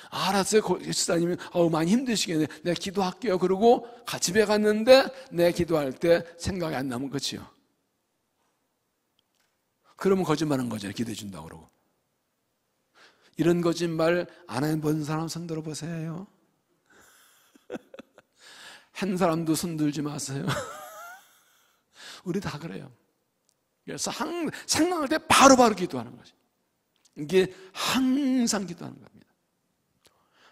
알았어요. 집사님이 많이 힘드시겠네. 내가 기도할게요. 그러고 집에 갔는데 내 기도할 때 생각이 안 나면 그치요. 그러면 거짓말한 거죠. 기도해 준다고 그러고. 이런 거짓말 안 해본 사람 손 들어보세요. 한 사람도 손 들지 마세요. 우리 다 그래요. 그래서 생각할 때 바로바로 기도하는 거죠. 이게 항상 기도하는 겁니다.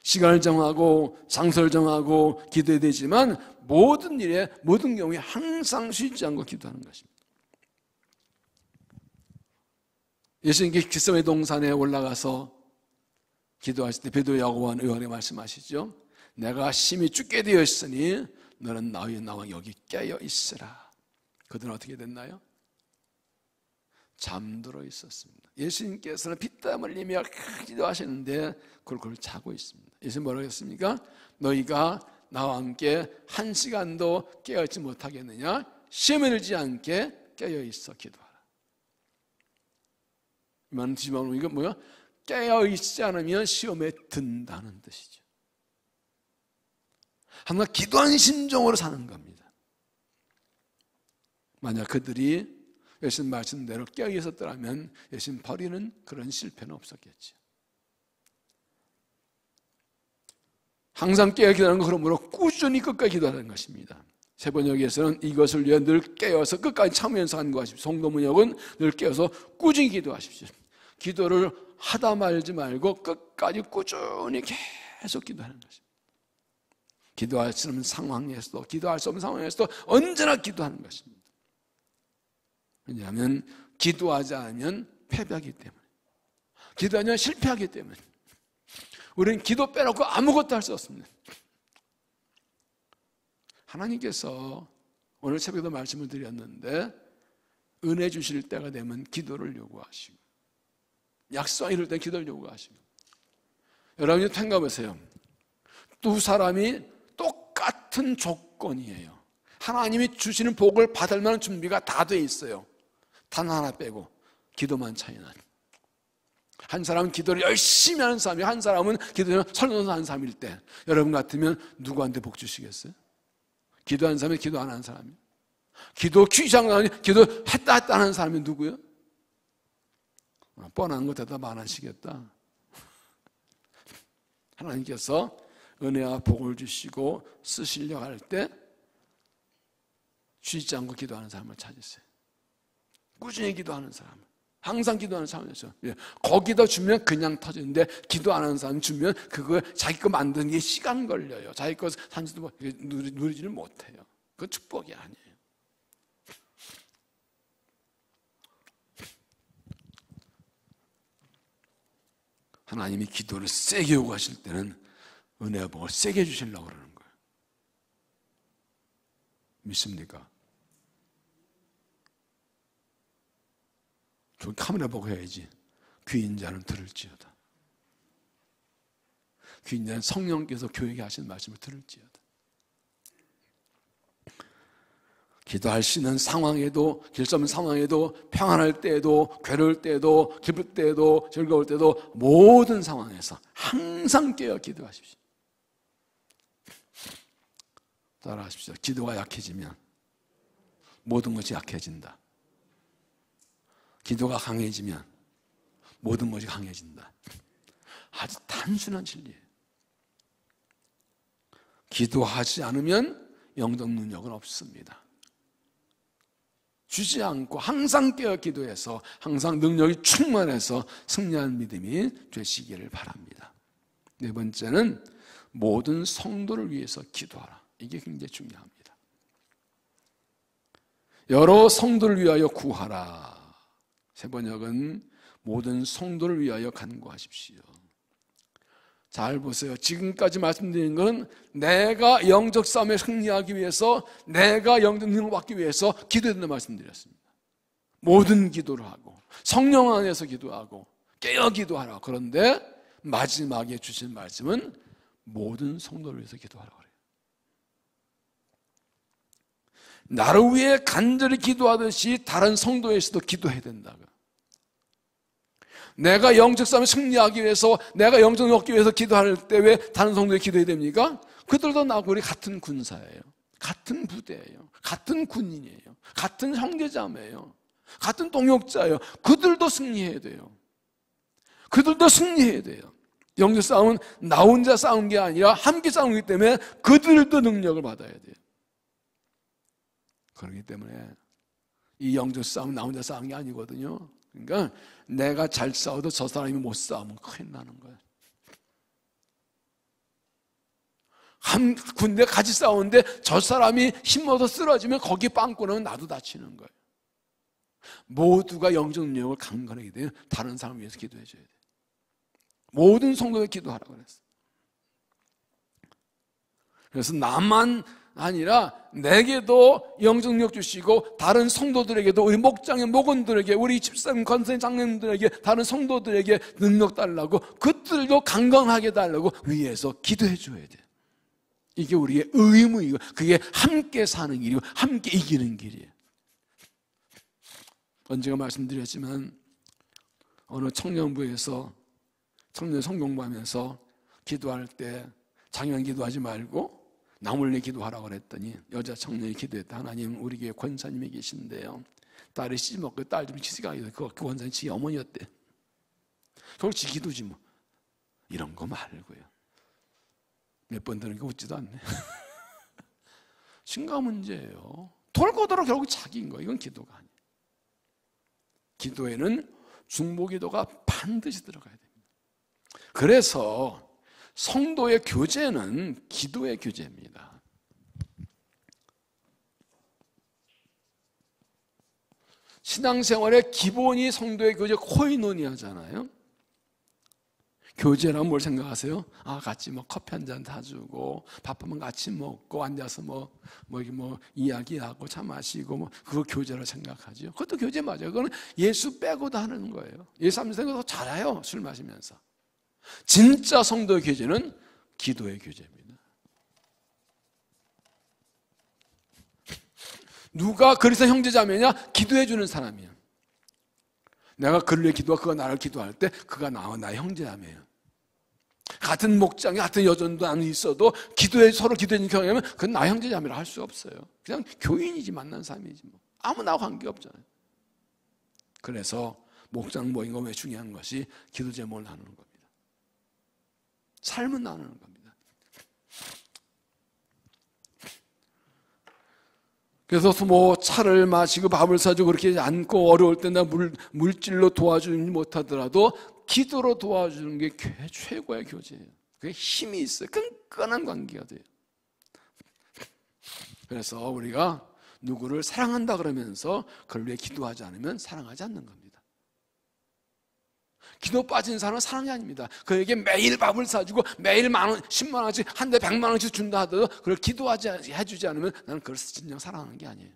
시간을 정하고 장소를 정하고 기도해야 되지만 모든 일에 모든 경우에 항상 쉬지 않고 기도하는 것입니다. 예수님께 겟세마네 동산에 올라가서 기도하실 때 베드로 야고보 요한이 말씀하시죠. 내가 심히 죽게 되어 있으니 너는 나와 여기 깨어 있으라. 그들은 어떻게 됐나요? 잠들어 있었습니다. 예수님께서는 피땀 흘리며 기도하시는데 그걸 자고 있습니다. 예수님 뭐라고 했습니까? 너희가 나와 함께 한 시간도 깨어있지 못하겠느냐? 시험에 들지 않게 깨어있어 기도하라. 이 말은 뒤집어놓으면 이건 뭐야? 깨어있지 않으면 시험에 든다는 뜻이죠. 항상 기도하는 심정으로 사는 겁니다. 만약 그들이 예수님 말씀대로 깨어있었더라면 예수님 버리는 그런 실패는 없었겠죠. 항상 깨어 기도하는 건 그러므로 꾸준히 끝까지 기도하는 것입니다. 세번역에서는 이것을 위해 늘 깨어서 끝까지 참으면서 하는 것이십시오. 성도문역은 늘 깨어서 꾸준히 기도하십시오. 기도를 하다 말지 말고 끝까지 꾸준히 계속 기도하는 것입니다. 기도할 수 없는 상황에서도 기도할 수 없는 상황에서도 언제나 기도하는 것입니다. 왜냐하면 기도하지 않으면 패배하기 때문에, 기도하면 실패하기 때문에 우리는 기도 빼놓고 아무것도 할 수 없습니다. 하나님께서 오늘 새벽에도 말씀을 드렸는데 은혜 주실 때가 되면 기도를 요구하시고 약속 이럴 때 기도를 요구하시고 여러분이 생각해보세요. 두 사람이 똑같은 조건이에요. 하나님이 주시는 복을 받을 만한 준비가 다 돼 있어요. 단 하나 빼고 기도만 차이 나요. 한 사람은 기도를 열심히 하는 사람이 한 사람은 기도를 설렁설렁 하는 사람일 때 여러분 같으면 누구한테 복 주시겠어요? 기도하는 사람이 기도 안 하는 사람이? 기도 귀장하니 기도했다 하는 사람이 누구요? 뻔한 거 대답 안 하시겠다. 하나님께서 은혜와 복을 주시고 쓰시려고 할 때 쉬지 않고 기도하는 사람을 찾으세요. 꾸준히 기도하는 사람을. 항상 기도하는 차원에서. 거기다 주면 그냥 터지는데 기도 안 하는 사람 주면 그거 자기 거 만드는 게 시간 걸려요. 자기 거 산지도 누리지를 못해요. 그건 축복이 아니에요. 하나님이 기도를 세게 요구하실 때는 은혜와 복을 세게 주시려고 그러는 거예요. 믿습니까? 저 카메라 보고 해야지. 귀인 자는 들을지어다. 귀인 자는 성령께서 교회에 하신 말씀을 들을지어다. 기도할 수 있는 상황에도, 길수 없는 상황에도, 평안할 때에도, 괴로울 때에도, 기쁠 때에도, 즐거울 때도 모든 상황에서 항상 깨어 기도하십시오. 따라하십시오. 기도가 약해지면 모든 것이 약해진다. 기도가 강해지면 모든 것이 강해진다. 아주 단순한 진리예요. 기도하지 않으면 영적 능력은 없습니다. 주지 않고 항상 깨어 기도해서 항상 능력이 충만해서 승리하는 믿음이 되시기를 바랍니다. 네 번째는 모든 성도를 위해서 기도하라. 이게 굉장히 중요합니다. 여러 성도를 위하여 구하라. 세 번역은 모든 성도를 위하여 간구하십시오. 잘 보세요. 지금까지 말씀드린 건 내가 영적 싸움에 승리하기 위해서, 내가 영적 능력을 받기 위해서 기도해야 된다고 말씀드렸습니다. 모든 기도를 하고 성령 안에서 기도하고 깨어 기도하라. 그런데 마지막에 주신 말씀은 모든 성도를 위해서 기도하라 그래요. 나를 위해 간절히 기도하듯이 다른 성도에서도 기도해야 된다고. 내가 영적 싸움에 승리하기 위해서, 내가 영적을 얻기 위해서 기도할 때 왜 다른 성도에 기도해야 됩니까? 그들도 나하고 우리 같은 군사예요. 같은 부대예요. 같은 군인이에요. 같은 형제자매예요. 같은 동역자예요. 그들도 승리해야 돼요. 그들도 승리해야 돼요. 영적 싸움은 나 혼자 싸운 게 아니라 함께 싸우기 때문에 그들도 능력을 받아야 돼요. 그렇기 때문에 이 영적 싸움은 나 혼자 싸운 게 아니거든요. 그러니까 내가 잘 싸워도 저 사람이 못 싸우면 큰일 나는 거예요. 한 군대 같이 싸우는데 저 사람이 힘없어 쓰러지면 거기 빵꾸나면 나도 다치는 거예요. 모두가 영적 능력을 강건하게 되면 다른 사람을 위해서 기도해 줘야 돼요. 모든 성도가 기도하라고 그랬어요. 그래서 나만 아니라 내게도 영적 능력 주시고 다른 성도들에게도, 우리 목장의 목원들에게, 우리 집사님, 권사님, 장로님들에게, 다른 성도들에게 능력 달라고, 그들도 강건하게 달라고 위해서 기도해 줘야 돼요. 이게 우리의 의무이고 그게 함께 사는 길이고 함께 이기는 길이에요. 언제가 말씀드렸지만 어느 청년부에서 청년 성공부하면서 기도할 때 장년 기도하지 말고 나 몰래 기도하라고 그랬더니 여자 청년이 기도했다. 하나님, 우리 교회 권사님이 계신데요, 딸이 시집 먹고 딸 좀 시집가게 돼. 그 권사님 지 어머니였대. 그걸 지 기도지 뭐. 이런 거 말고요. 몇 번 들으니까 웃지도 않네. 심각한 문제예요. 돌고 돌아 결국 자기인 거예요. 이건 기도가 아니에요. 기도에는 중보기도가 반드시 들어가야 됩니다. 그래서 성도의 교제는 기도의 교제입니다. 신앙생활의 기본이 성도의 교제, 코이노니아잖아요. 교제란 뭘 생각하세요? 같이 커피 한 잔 사주고 밥 한번 같이 먹고 앉아서 이야기하고 차 마시고 그거 교제로 생각하죠. 그것도 교제 맞아요. 그거는 예수 빼고도 하는 거예요. 예수 안 믿는 거 잘해요. 술 마시면서. 진짜 성도의 교제는 기도의 교제입니다. 누가 그리스도 형제자매냐? 기도해 주는 사람이에요. 내가 그를 위해 기도하고 그가 나를 기도할 때 그가 나와 나의 형제자매예요. 같은 목장에 같은 여전도 안 있어도 서로 기도해 주는 경우에는 그건 나의 형제자매라 할 수 없어요. 그냥 교인이지, 만난 사람이지 뭐. 아무나 관계없잖아요. 그래서 목장 모임과 왜 중요한 것이 기도 제목을 나누는 겁니다. 삶은 나누는 겁니다. 그래서 뭐 차를 마시고 밥을 사주고 그렇게 않고 어려울 때 나 물질로 도와주지 못하더라도 기도로 도와주는 게 교회 최고의 교제예요. 그게 힘이 있어요. 끈끈한 관계가 돼요. 그래서 우리가 누구를 사랑한다 그러면서 그걸 위해 기도하지 않으면 사랑하지 않는 겁니다. 기도 빠진 사람은 사랑이 아닙니다. 그에게 매일 밥을 사주고 매일 10만 원, 10만 원씩 한 대 100만 원씩 준다 하더라도 그걸 해주지 않으면 나는 그걸 진정 사랑하는 게 아니에요.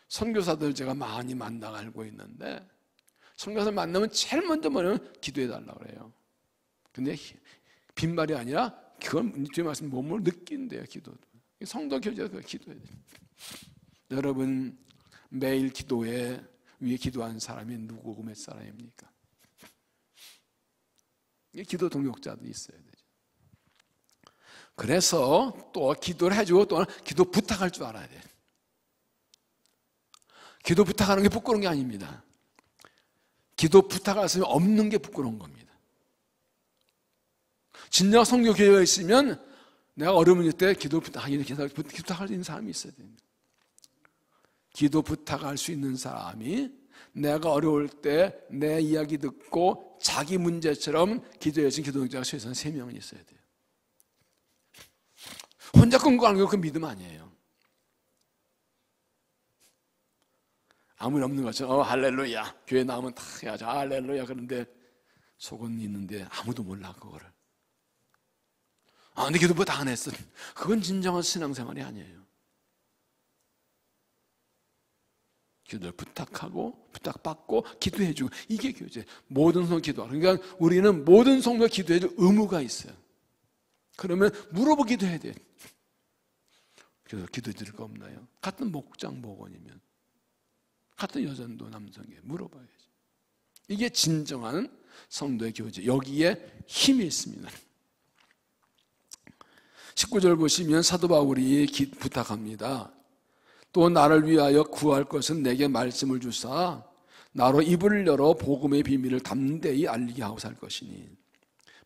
선교사들 제가 많이 만나 알고 있는데 선교사들 만나면 제일 먼저 뭐냐면 기도해달라고 그래요. 근데 빈말이 아니라 그건 주의 말씀 몸으로 느낀대요. 기도도. 성도 교제가 기도해야 돼요. 여러분 매일 기도에 위에 기도하는 사람이 누구고 몇 사람입니까? 기도 동역자도 있어야 되죠. 그래서 또 기도를 해주고 또 기도 부탁할 줄 알아야 돼요. 기도 부탁하는 게 부끄러운 게 아닙니다. 기도 부탁할 수 없는 게 부끄러운 겁니다. 진정 성교 교회가 있으면 내가 어려운 때 기도 부탁할 수 있는 사람이 있어야 됩니다. 기도 부탁할 수 있는 사람이 내가 어려울 때 내 이야기 듣고 자기 문제처럼 기도해 준 기도자가 최소한 3명은 있어야 돼요. 혼자 끙끙하는 거 그 믿음 아니에요. 아무리 없는 것처럼 할렐루야 교회 나오면 다 해야죠. 할렐루야. 그런데 속은 있는데 아무도 몰라 그거를. 근데 기도 뭐 다 안 했어. 그건 진정한 신앙생활이 아니에요. 기도를 부탁하고 부탁받고 기도해주고 이게 교제. 모든 성도 기도하고. 그러니까 우리는 모든 성도가 기도해줄 의무가 있어요. 그러면 물어보기도 해야 돼요. 그래서 기도해줄 거 없나요? 같은 목장 목원이면 같은 여전도 남성에게 물어봐야지. 이게 진정한 성도의 교제. 여기에 힘이 있습니다. 19절 보시면 사도 바울이 부탁합니다. 또 나를 위하여 구할 것은 내게 말씀을 주사 나로 입을 열어 복음의 비밀을 담대히 알리게 하고 살 것이니.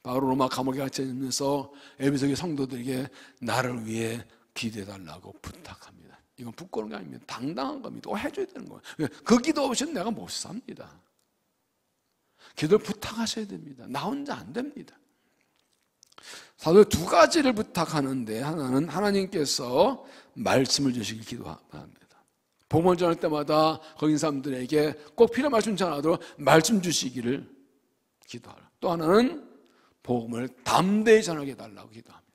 바울 로마 감옥에 갇혀있면서 에베소의 성도들에게 나를 위해 기도해달라고 부탁합니다. 이건 부끄러운 게 아닙니다. 당당한 겁니다. 해줘야 되는 거예요. 그 기도 없이는 내가 못 삽니다. 기도를 부탁하셔야 됩니다. 나 혼자 안 됩니다. 사도 2가지를 부탁하는데 하나는 하나님께서 말씀을 주시길 기도합니다. 복음을 전할 때마다 거기 있는 사람들에게 꼭 필요한 말씀 전하도록 말씀 주시기를 기도하라. 또 하나는 복음을 담대히 전하게 해달라고 기도합니다.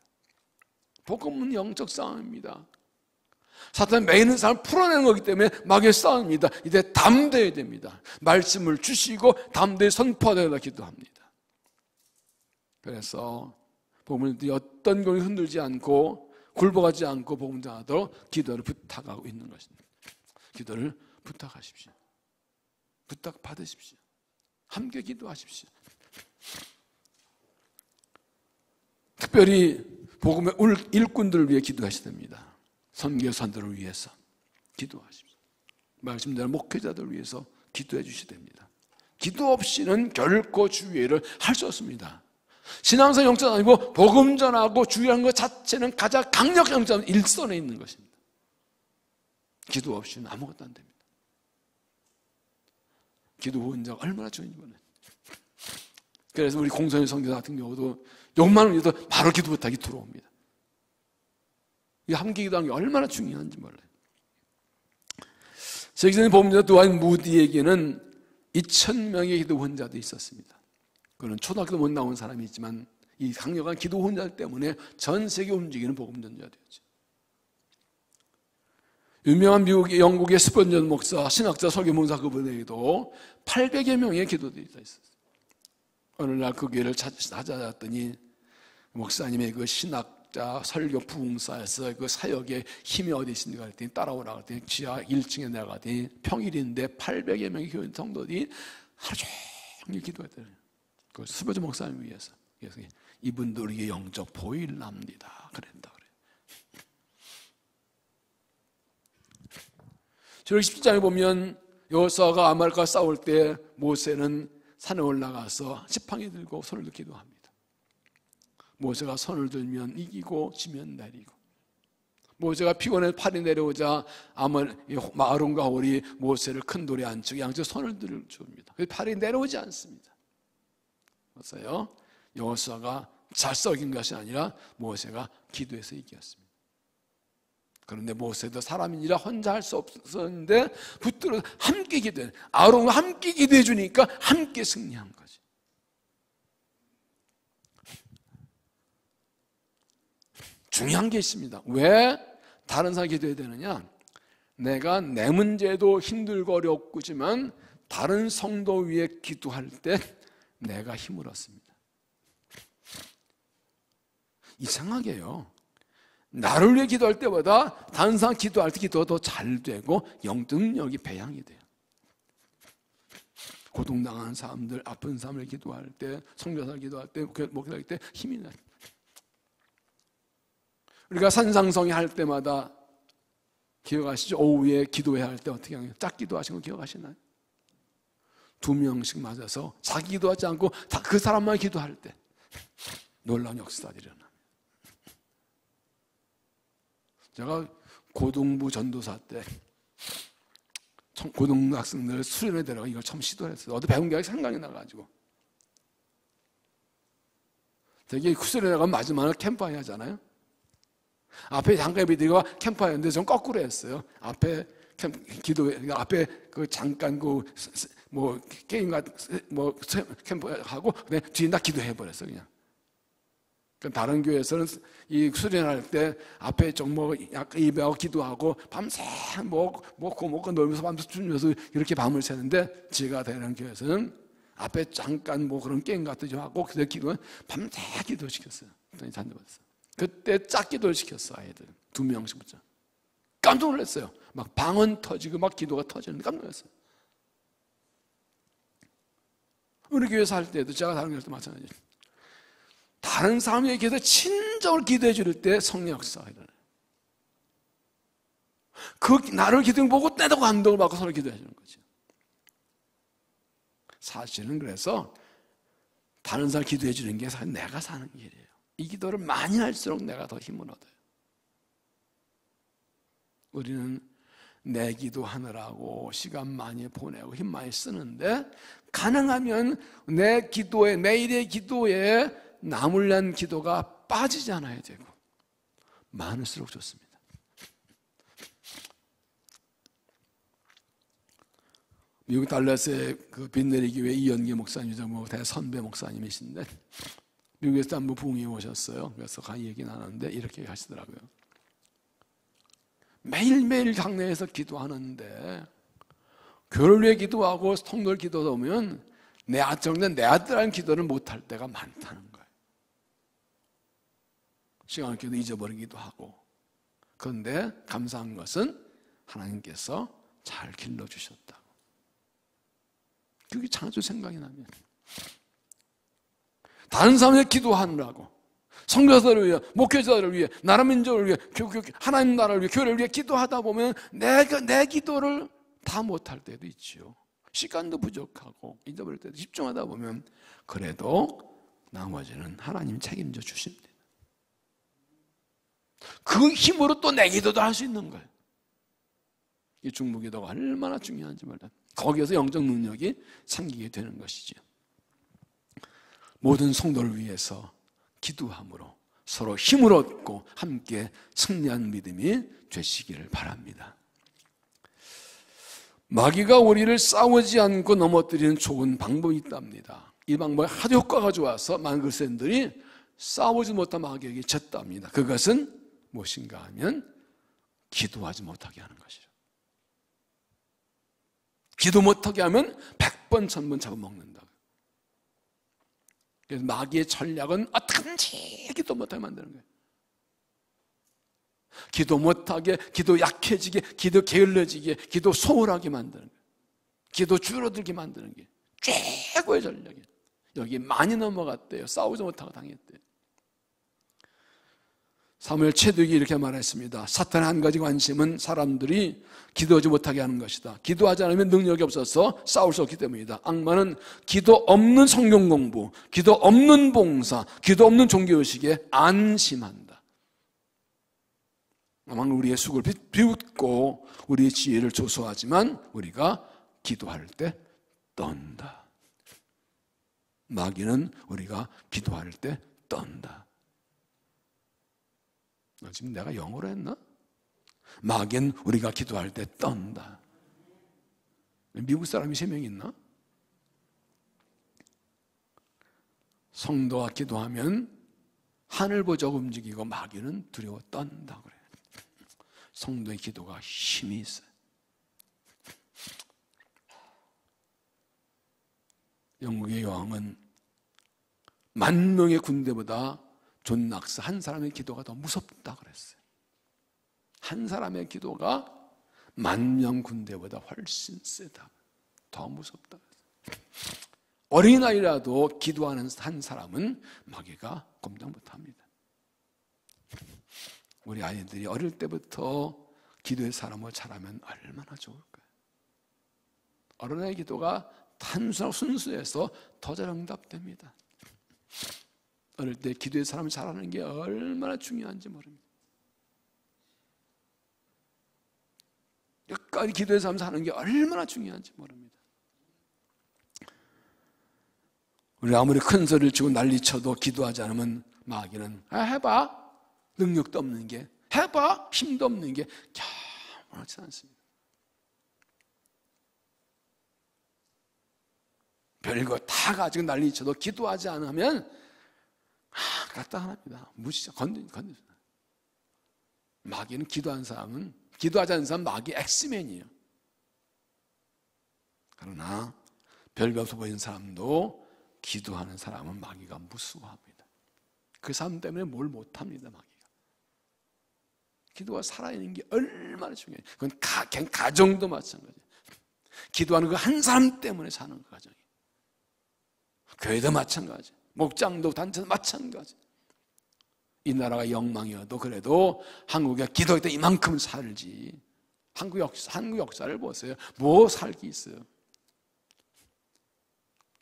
복음은 영적 싸움입니다. 사탄이 매이는 사람을 풀어내는 거기 때문에 마귀의 싸움입니다. 이제 담대해야 됩니다. 말씀을 주시고 담대히 선포하달라고 기도합니다. 그래서 복음을 어떤 것을 흔들지 않고 굴복하지 않고 복음 전하도록 기도를 부탁하고 있는 것입니다. 기도를 부탁하십시오. 부탁 받으십시오. 함께 기도하십시오. 특별히 복음의 일꾼들을 위해 기도하셔야 됩니다. 선교사들을 위해서 기도하십시오. 말씀대로 목회자들을 위해서 기도해 주셔야 됩니다. 기도 없이는 결코 주의를 할 수 없습니다. 신앙성 영적 아니고 복음 전하고 주의하는 것 자체는 가장 강력한 영적 일선에 있는 것입니다. 기도 없이는 아무것도 안 됩니다. 기도 후원자가 얼마나 중요한지 몰라요. 그래서 우리 공선의 선교사 같은 경우도 욕만 해도 바로 기도 부탁이 들어옵니다. 이 함께 기도하는 게 얼마나 중요한지 몰라요. 세계적인 복음자 또한 무디에게는 2,000명의 기도 후원자도 있었습니다. 그는 초등학교도 못 나온 사람이 있지만 이 강력한 기도 후원자 때문에 전 세계 움직이는 복음 전자되었죠. 유명한 영국의 스펀전 목사, 신학자, 설교문사 그분에게도 800여 명의 기도들이 있었어요. 어느 날 그 교회를 찾아갔더니 목사님의 그 신학자, 설교 부흥사에서 그 사역의 힘이 어디 있습니까? 그랬더니 따라오라 그랬더니 지하 1층에 내려갔더니 평일인데 800여 명의 교회 성도들이 하루 종일 기도했더래요. 그 스펀전 목사님 위해서. 그래서 이분도 우리의 영적 보일랍니다. 그랬다 그래요. 저기 17장에 보면 여호수아가 아말렉과 싸울 때 모세는 산에 올라가서 지팡이 들고 손을 기도합니다. 모세가 손을 들면 이기고 지면 내리고, 모세가 피곤해 팔이 내려오자 아론과 홀이 모세를 큰 돌에 앉히고 양쪽 손을 들어줍니다. 팔이 내려오지 않습니다. 그래서요, 여호수아가 잘 썩인 것이 아니라 모세가 기도해서 이겼습니다. 그런데 모세도 사람이니라 혼자 할 수 없었는데 붙들어 함께 기도해, 아론과 함께 기도해 주니까 함께 승리한 거지. 중요한 게 있습니다. 왜 다른 사람 기도해야 되느냐? 내가 내 문제도 힘들고 어렵지만 다른 성도 위에 기도할 때 내가 힘을 얻습니다. 이상하게요, 나를 위해 기도할 때보다 다른 사람 기도할 때 기도가 더 잘 되고 영적 능력이 배양이 돼요. 고통당하는 사람들, 아픈 사람을 기도할 때, 성교사를 기도할 때, 목회할 때 힘이 나요. 우리가 산상성회 할 때마다 기억하시죠? 오후에 기도해야 할 때 어떻게 하냐? 짝 기도하신 거 기억하시나요? 2명씩 맞아서 자기 기도하지 않고 다 그 사람만 기도할 때 놀라운 역사가 일어납니다. 제가 고등부 전도사 때 고등학생들 수련회 데려가 이걸 처음 시도를 했어요. 어디 배운 게 생각이 나가지고. 되게 수련회 가면 마지막에 캠프파이어 하잖아요. 앞에 장갑이들과 캠프파이어인데 전 거꾸로 했어요. 앞에 앞에 그 잠깐 뭐 게임 뭐 캠프하고 그다음에 뒤에 나 기도해 버렸어 그냥. 다른 교회에서는 이 수련할 때 앞에 좀 뭐 약간 예배하고 기도하고 밤새 먹고 놀면서 밤새 주면서 이렇게 밤을 새는데, 제가 되는 교회에서는 앞에 잠깐 뭐 그런 게임 같은 거 하고 그때 기도는 밤새 기도시켰어요. 잔도받았어요. 그때 짝 기도를 시켰어. 아이들 2명씩 붙자. 깜짝 놀랐어요. 막 방언 터지고 막 기도가 터지는데 깜짝 놀랐어요. 우리 교회에서 할 때도 제가 다른 교회에서 마찬가지예요. 다른 사람에게서 친정을 기도해 줄 때 성령 역사가 일어나요. 그 나를 기도해 보고 때도 감동을 받고 서로 기도해 주는 거죠. 사실은 그래서 다른 사람 기도해 주는 게 사실 내가 사는 길이에요. 이 기도를 많이 할수록 내가 더 힘을 얻어요. 우리는 내 기도하느라고 시간 많이 보내고 힘 많이 쓰는데, 가능하면 내 기도에, 매일의 기도에 나물난 기도가 빠지지 않아야 되고 많을수록 좋습니다. 미국 달라스의 그 빈내리 교회 이연기 목사님이죠. 뭐 대선배 목사님이신데 미국에서 한번 부흥이 오셨어요. 그래서 강의 얘기 나눴는데 이렇게 하시더라고요. 매일매일 강내에서 기도하는데 교회를 위해 기도하고 성도를 기도하다 보면 내 아들한 기도를 못할 때가 많다는 거예요. 시간을 기도 잊어버리기도 하고. 그런데 감사한 것은 하나님께서 잘 길러주셨다고. 그게 자주 생각이 나면 다른 사람의 기도하느라고, 선교사를 위해, 목회자를 위해, 나라 민족을 위해, 하나님 나라를 위해, 교회를 위해 기도하다 보면 내 기도를 다 못할 때도 있지요. 시간도 부족하고 잊어버릴 때도, 집중하다 보면 그래도 나머지는 하나님 책임져 주십니다. 그 힘으로 또 내 기도도 할 수 있는 거예요. 이 중보기도가 얼마나 중요한지 몰라요. 거기에서 영적 능력이 생기게 되는 것이죠. 모든 성도를 위해서 기도함으로 서로 힘을 얻고 함께 승리한 믿음이 되시기를 바랍니다. 마귀가 우리를 싸우지 않고 넘어뜨리는 좋은 방법이 있답니다. 이 방법이 아주 효과가 좋아서 많은 그리스도인들이 싸우지 못한 마귀에게 졌답니다. 그것은 무엇인가 하면 기도하지 못하게 하는 것이죠. 기도 못하게 하면 100번 1000번 잡아먹는다. 그래서 마귀의 전략은 어떻게든지 기도 못하게 만드는 거예요. 기도 못하게, 기도 약해지게, 기도 게을러지게, 기도 소홀하게 만드는 거예요. 기도 줄어들게 만드는 게 최고의 전략이에요. 여기 많이 넘어갔대요. 싸우지 못하고 당했대요. 사무엘 체독이 이렇게 말했습니다. 사탄의 한 가지 관심은 사람들이 기도하지 못하게 하는 것이다. 기도하지 않으면 능력이 없어서 싸울 수 없기 때문이다. 악마는 기도 없는 성경 공부, 기도 없는 봉사, 기도 없는 종교의식에 안심한다. 다만 우리의 숙을 비웃고 우리의 지혜를 조소하지만 우리가 기도할 때 떤다. 마귀는 우리가 기도할 때 떤다. 지금 내가 영어로 했나? 마귀는 우리가 기도할 때 떤다. 미국 사람이 3명 있나? 성도가 기도하면 하늘 보자 움직이고 마귀는 두려워 떤다 그래요. 성도의 기도가 힘이 있어요. 영국의 여왕은 10,000명의 군대보다 존 낙스 한 사람의 기도가 더 무섭다 그랬어요. 한 사람의 기도가 10,000명 군대보다 훨씬 세다. 더 무섭다. 어린아이라도 기도하는 한 사람은 마귀가 꼼짝 못합니다. 우리 아이들이 어릴 때부터 기도의 사람을 잘하면 얼마나 좋을까요? 어린아이 기도가 단순하고 순수해서 더 잘 응답됩니다. 어릴 때 기도의 사람을 잘하는 게 얼마나 중요한지 모릅니다. 여기까지 기도의 사람 사는 게 얼마나 중요한지 모릅니다. 우리 아무리 큰 소리를 치고 난리쳐도 기도하지 않으면 마귀는 해봐, 능력도 없는 게, 해봐, 힘도 없는 게 아무렇지 않습니다. 별거 다 가지고 난리쳐도 기도하지 않으면 까딱합니다. 무시죠. 건드리죠. 마귀는 기도하는 사람은, 기도하지 않는 사람은 마귀 엑스맨이에요. 그러나 별거 없어 보이는 사람도 기도하는 사람은 마귀가 무수합니다. 그 사람 때문에 뭘 못합니다. 마귀가. 기도가 살아있는 게 얼마나 중요해요. 그건 가정도 마찬가지예요. 기도하는 그 한 사람 때문에 사는 그 가정이에요. 교회도 마찬가지, 목장도 단체도 마찬가지. 이 나라가 영망이어도 그래도 한국에 기도할 때 이만큼 살지. 한국 역사를 보세요. 뭐 살기 있어요.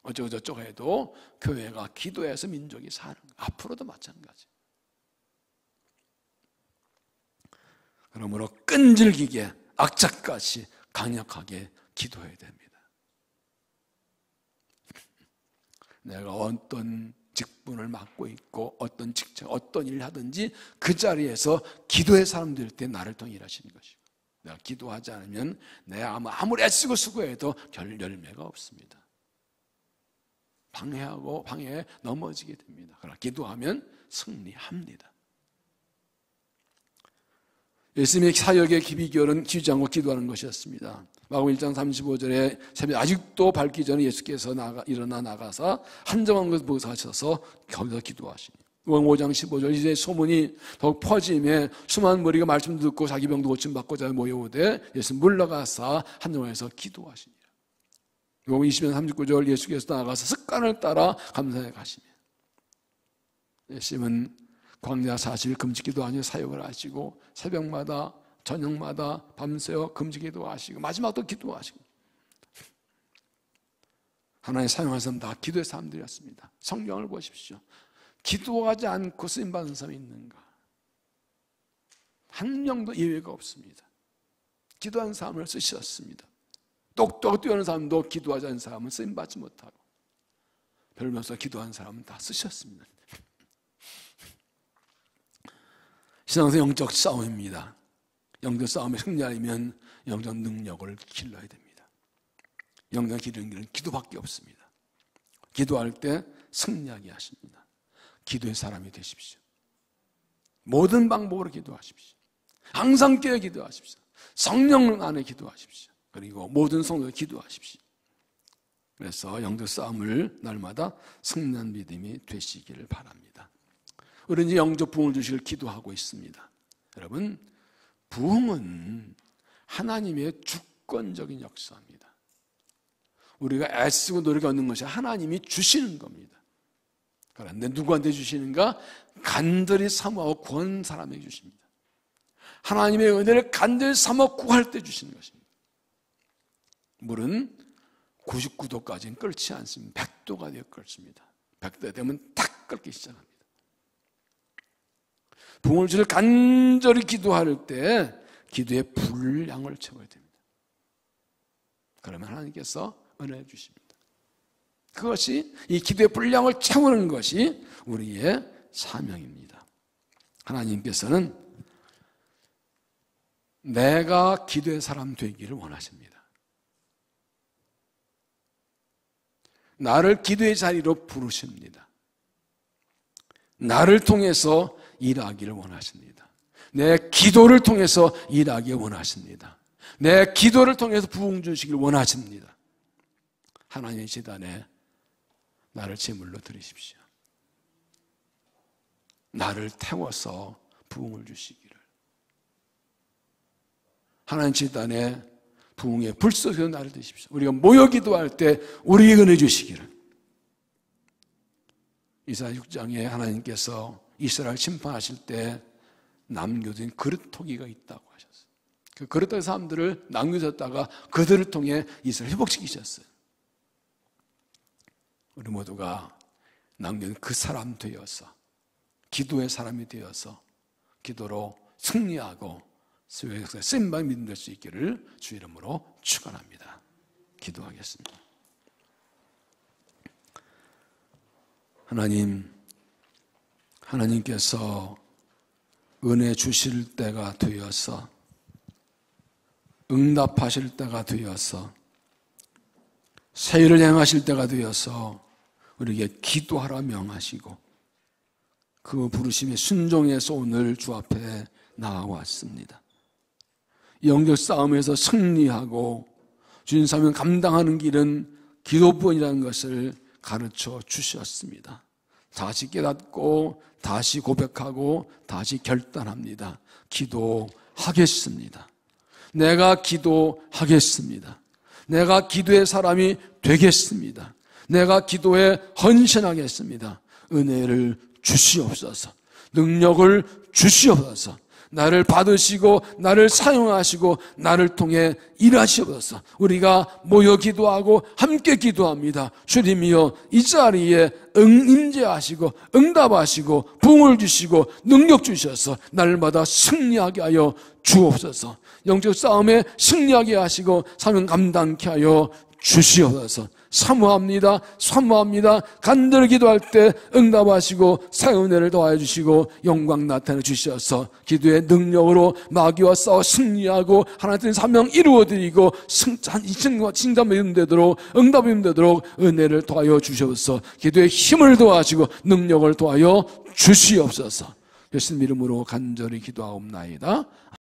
어쩌고저쩌고 해도 교회가 기도해서 민족이 사는 거예요. 앞으로도 마찬가지. 그러므로 끈질기게 악착같이 강력하게 기도해야 됩니다. 내가 어떤 직분을 맡고 있고 어떤 직책, 어떤 일을 하든지 그 자리에서 기도의 사람 될 때 나를 통해 일하시는 것이고, 내가 기도하지 않으면 내가 아무리 애쓰고 수고해도 별 열매가 없습니다. 방해에 넘어지게 됩니다. 그러나 기도하면 승리합니다. 예수님의 사역의 비결은 기도하지 않고 기도하는 것이었습니다. 마가복음 1장 35절에 새벽 아직도 밝기 전에 예수께서 일어나 나가서 한정한 것을 보고서 하셔서 거기서 기도하시니, 요한 5장 15절 이제 소문이 더욱 퍼짐에 수많은 무리가 말씀 듣고 자기 병도 고침받고자 모여오되 예수 물러가사 한정원에서 기도하시니, 요한 20장 39절 예수께서 나가서 습관을 따라 감사해 가시니, 예수님은 광야 40일 금식기도 아니고 사역을 하시고 새벽마다 저녁마다 밤새워 금식기도 하시고 마지막도 기도하시고, 하나님 사용하는 사람 다 기도의 사람들이었습니다. 성경을 보십시오. 기도하지 않고 쓰임받은 사람이 있는가? 한 명도 예외가 없습니다. 기도하는 사람을 쓰셨습니다. 똑똑하고 뛰어난 사람도 기도하지 않는 사람은 쓰임받지 못하고, 별명서 기도하는 사람은 다 쓰셨습니다. 신앙에서 영적 싸움입니다. 영적 싸움에 승리하려면 영적 능력을 길러야 됩니다. 영적 기르는 길은 기도밖에 없습니다. 기도할 때 승리하게 하십니다. 기도의 사람이 되십시오. 모든 방법으로 기도하십시오. 항상 깨어 기도하십시오. 성령 안에 기도하십시오. 그리고 모든 성도에 기도하십시오. 그래서 영적 싸움을 날마다 승리한 믿음이 되시기를 바랍니다. 우리는 이제 영적 부흥을 주시길 기도하고 있습니다. 여러분, 부흥은 하나님의 주권적인 역사입니다. 우리가 애쓰고 노력해 얻는 것이 하나님이 주시는 겁니다. 그런데 누구한테 주시는가? 간절히 사모하고 구한 사람에게 주십니다. 하나님의 은혜를 간절히 사모 구할 때 주시는 것입니다. 물은 99도까지는 끓지 않습니다. 100도가 되어 끓습니다. 100도 되면 탁 끓기 시작합니다. 부흥을 주를 간절히 기도할 때 기도의 분량을 채워야 됩니다. 그러면 하나님께서 은혜해 주십니다. 그것이 이 기도의 분량을 채우는 것이 우리의 사명입니다. 하나님께서는 내가 기도의 사람 되기를 원하십니다. 나를 기도의 자리로 부르십니다. 나를 통해서 일하기를 원하십니다. 내 기도를 통해서 일하기를 원하십니다. 내 기도를 통해서 부흥 주시기를 원하십니다. 하나님의 제단에 나를 제물로 드리십시오. 나를 태워서 부흥을 주시기를. 하나님 제단에 부흥의 불 속에서 나를 드십시오. 우리가 모여 기도할 때 우리에게 은혜 주시기를. 이사야 6장에 하나님께서 이스라엘 심판하실 때 남겨둔 그릇토기가 있다고 하셨어요. 그 그릇토기 사람들을 남겨뒀다가 그들을 통해 이스라엘 회복시키셨어요. 우리 모두가 남겨둔 그 사람 되어서 기도의 사람이 되어서 기도로 승리하고 쓰임받는 믿음 될 수 있기를 주 이름으로 축원합니다. 기도하겠습니다. 하나님께서 은혜 주실 때가 되어서 응답하실 때가 되어서 새 일을 행하실 때가 되어서 우리에게 기도하라 명하시고 그 부르심에 순종해서 오늘 주 앞에 나와왔습니다. 영적 싸움에서 승리하고 주님 사명 감당하는 길은 기도뿐이라는 것을 가르쳐 주셨습니다. 다시 깨닫고 다시 고백하고 다시 결단합니다. 기도하겠습니다. 내가 기도하겠습니다. 내가 기도의 사람이 되겠습니다. 내가 기도에 헌신하겠습니다. 은혜를 주시옵소서. 능력을 주시옵소서. 나를 받으시고 나를 사용하시고 나를 통해 일하시옵소서. 우리가 모여 기도하고 함께 기도합니다. 주님이여 이 자리에 임재하시고 응답하시고 부흥을 주시고 능력 주셔서 날마다 승리하게 하여 주옵소서. 영적 싸움에 승리하게 하시고 사명 감당케 하여 주시옵소서. 사모합니다. 간절히 기도할 때 응답하시고 사의 은혜를 더하여 주시고 영광 나타내 주셔서 기도의 능력으로 마귀와 싸워 승리하고 하나님의 사명 이루어드리고 칭찬 믿음 되도록 응답 믿음 되도록 은혜를 더하여 주셔서 기도의 힘을 더하시고 능력을 더하여 주시옵소서. 예수님 이름으로 간절히 기도하옵나이다.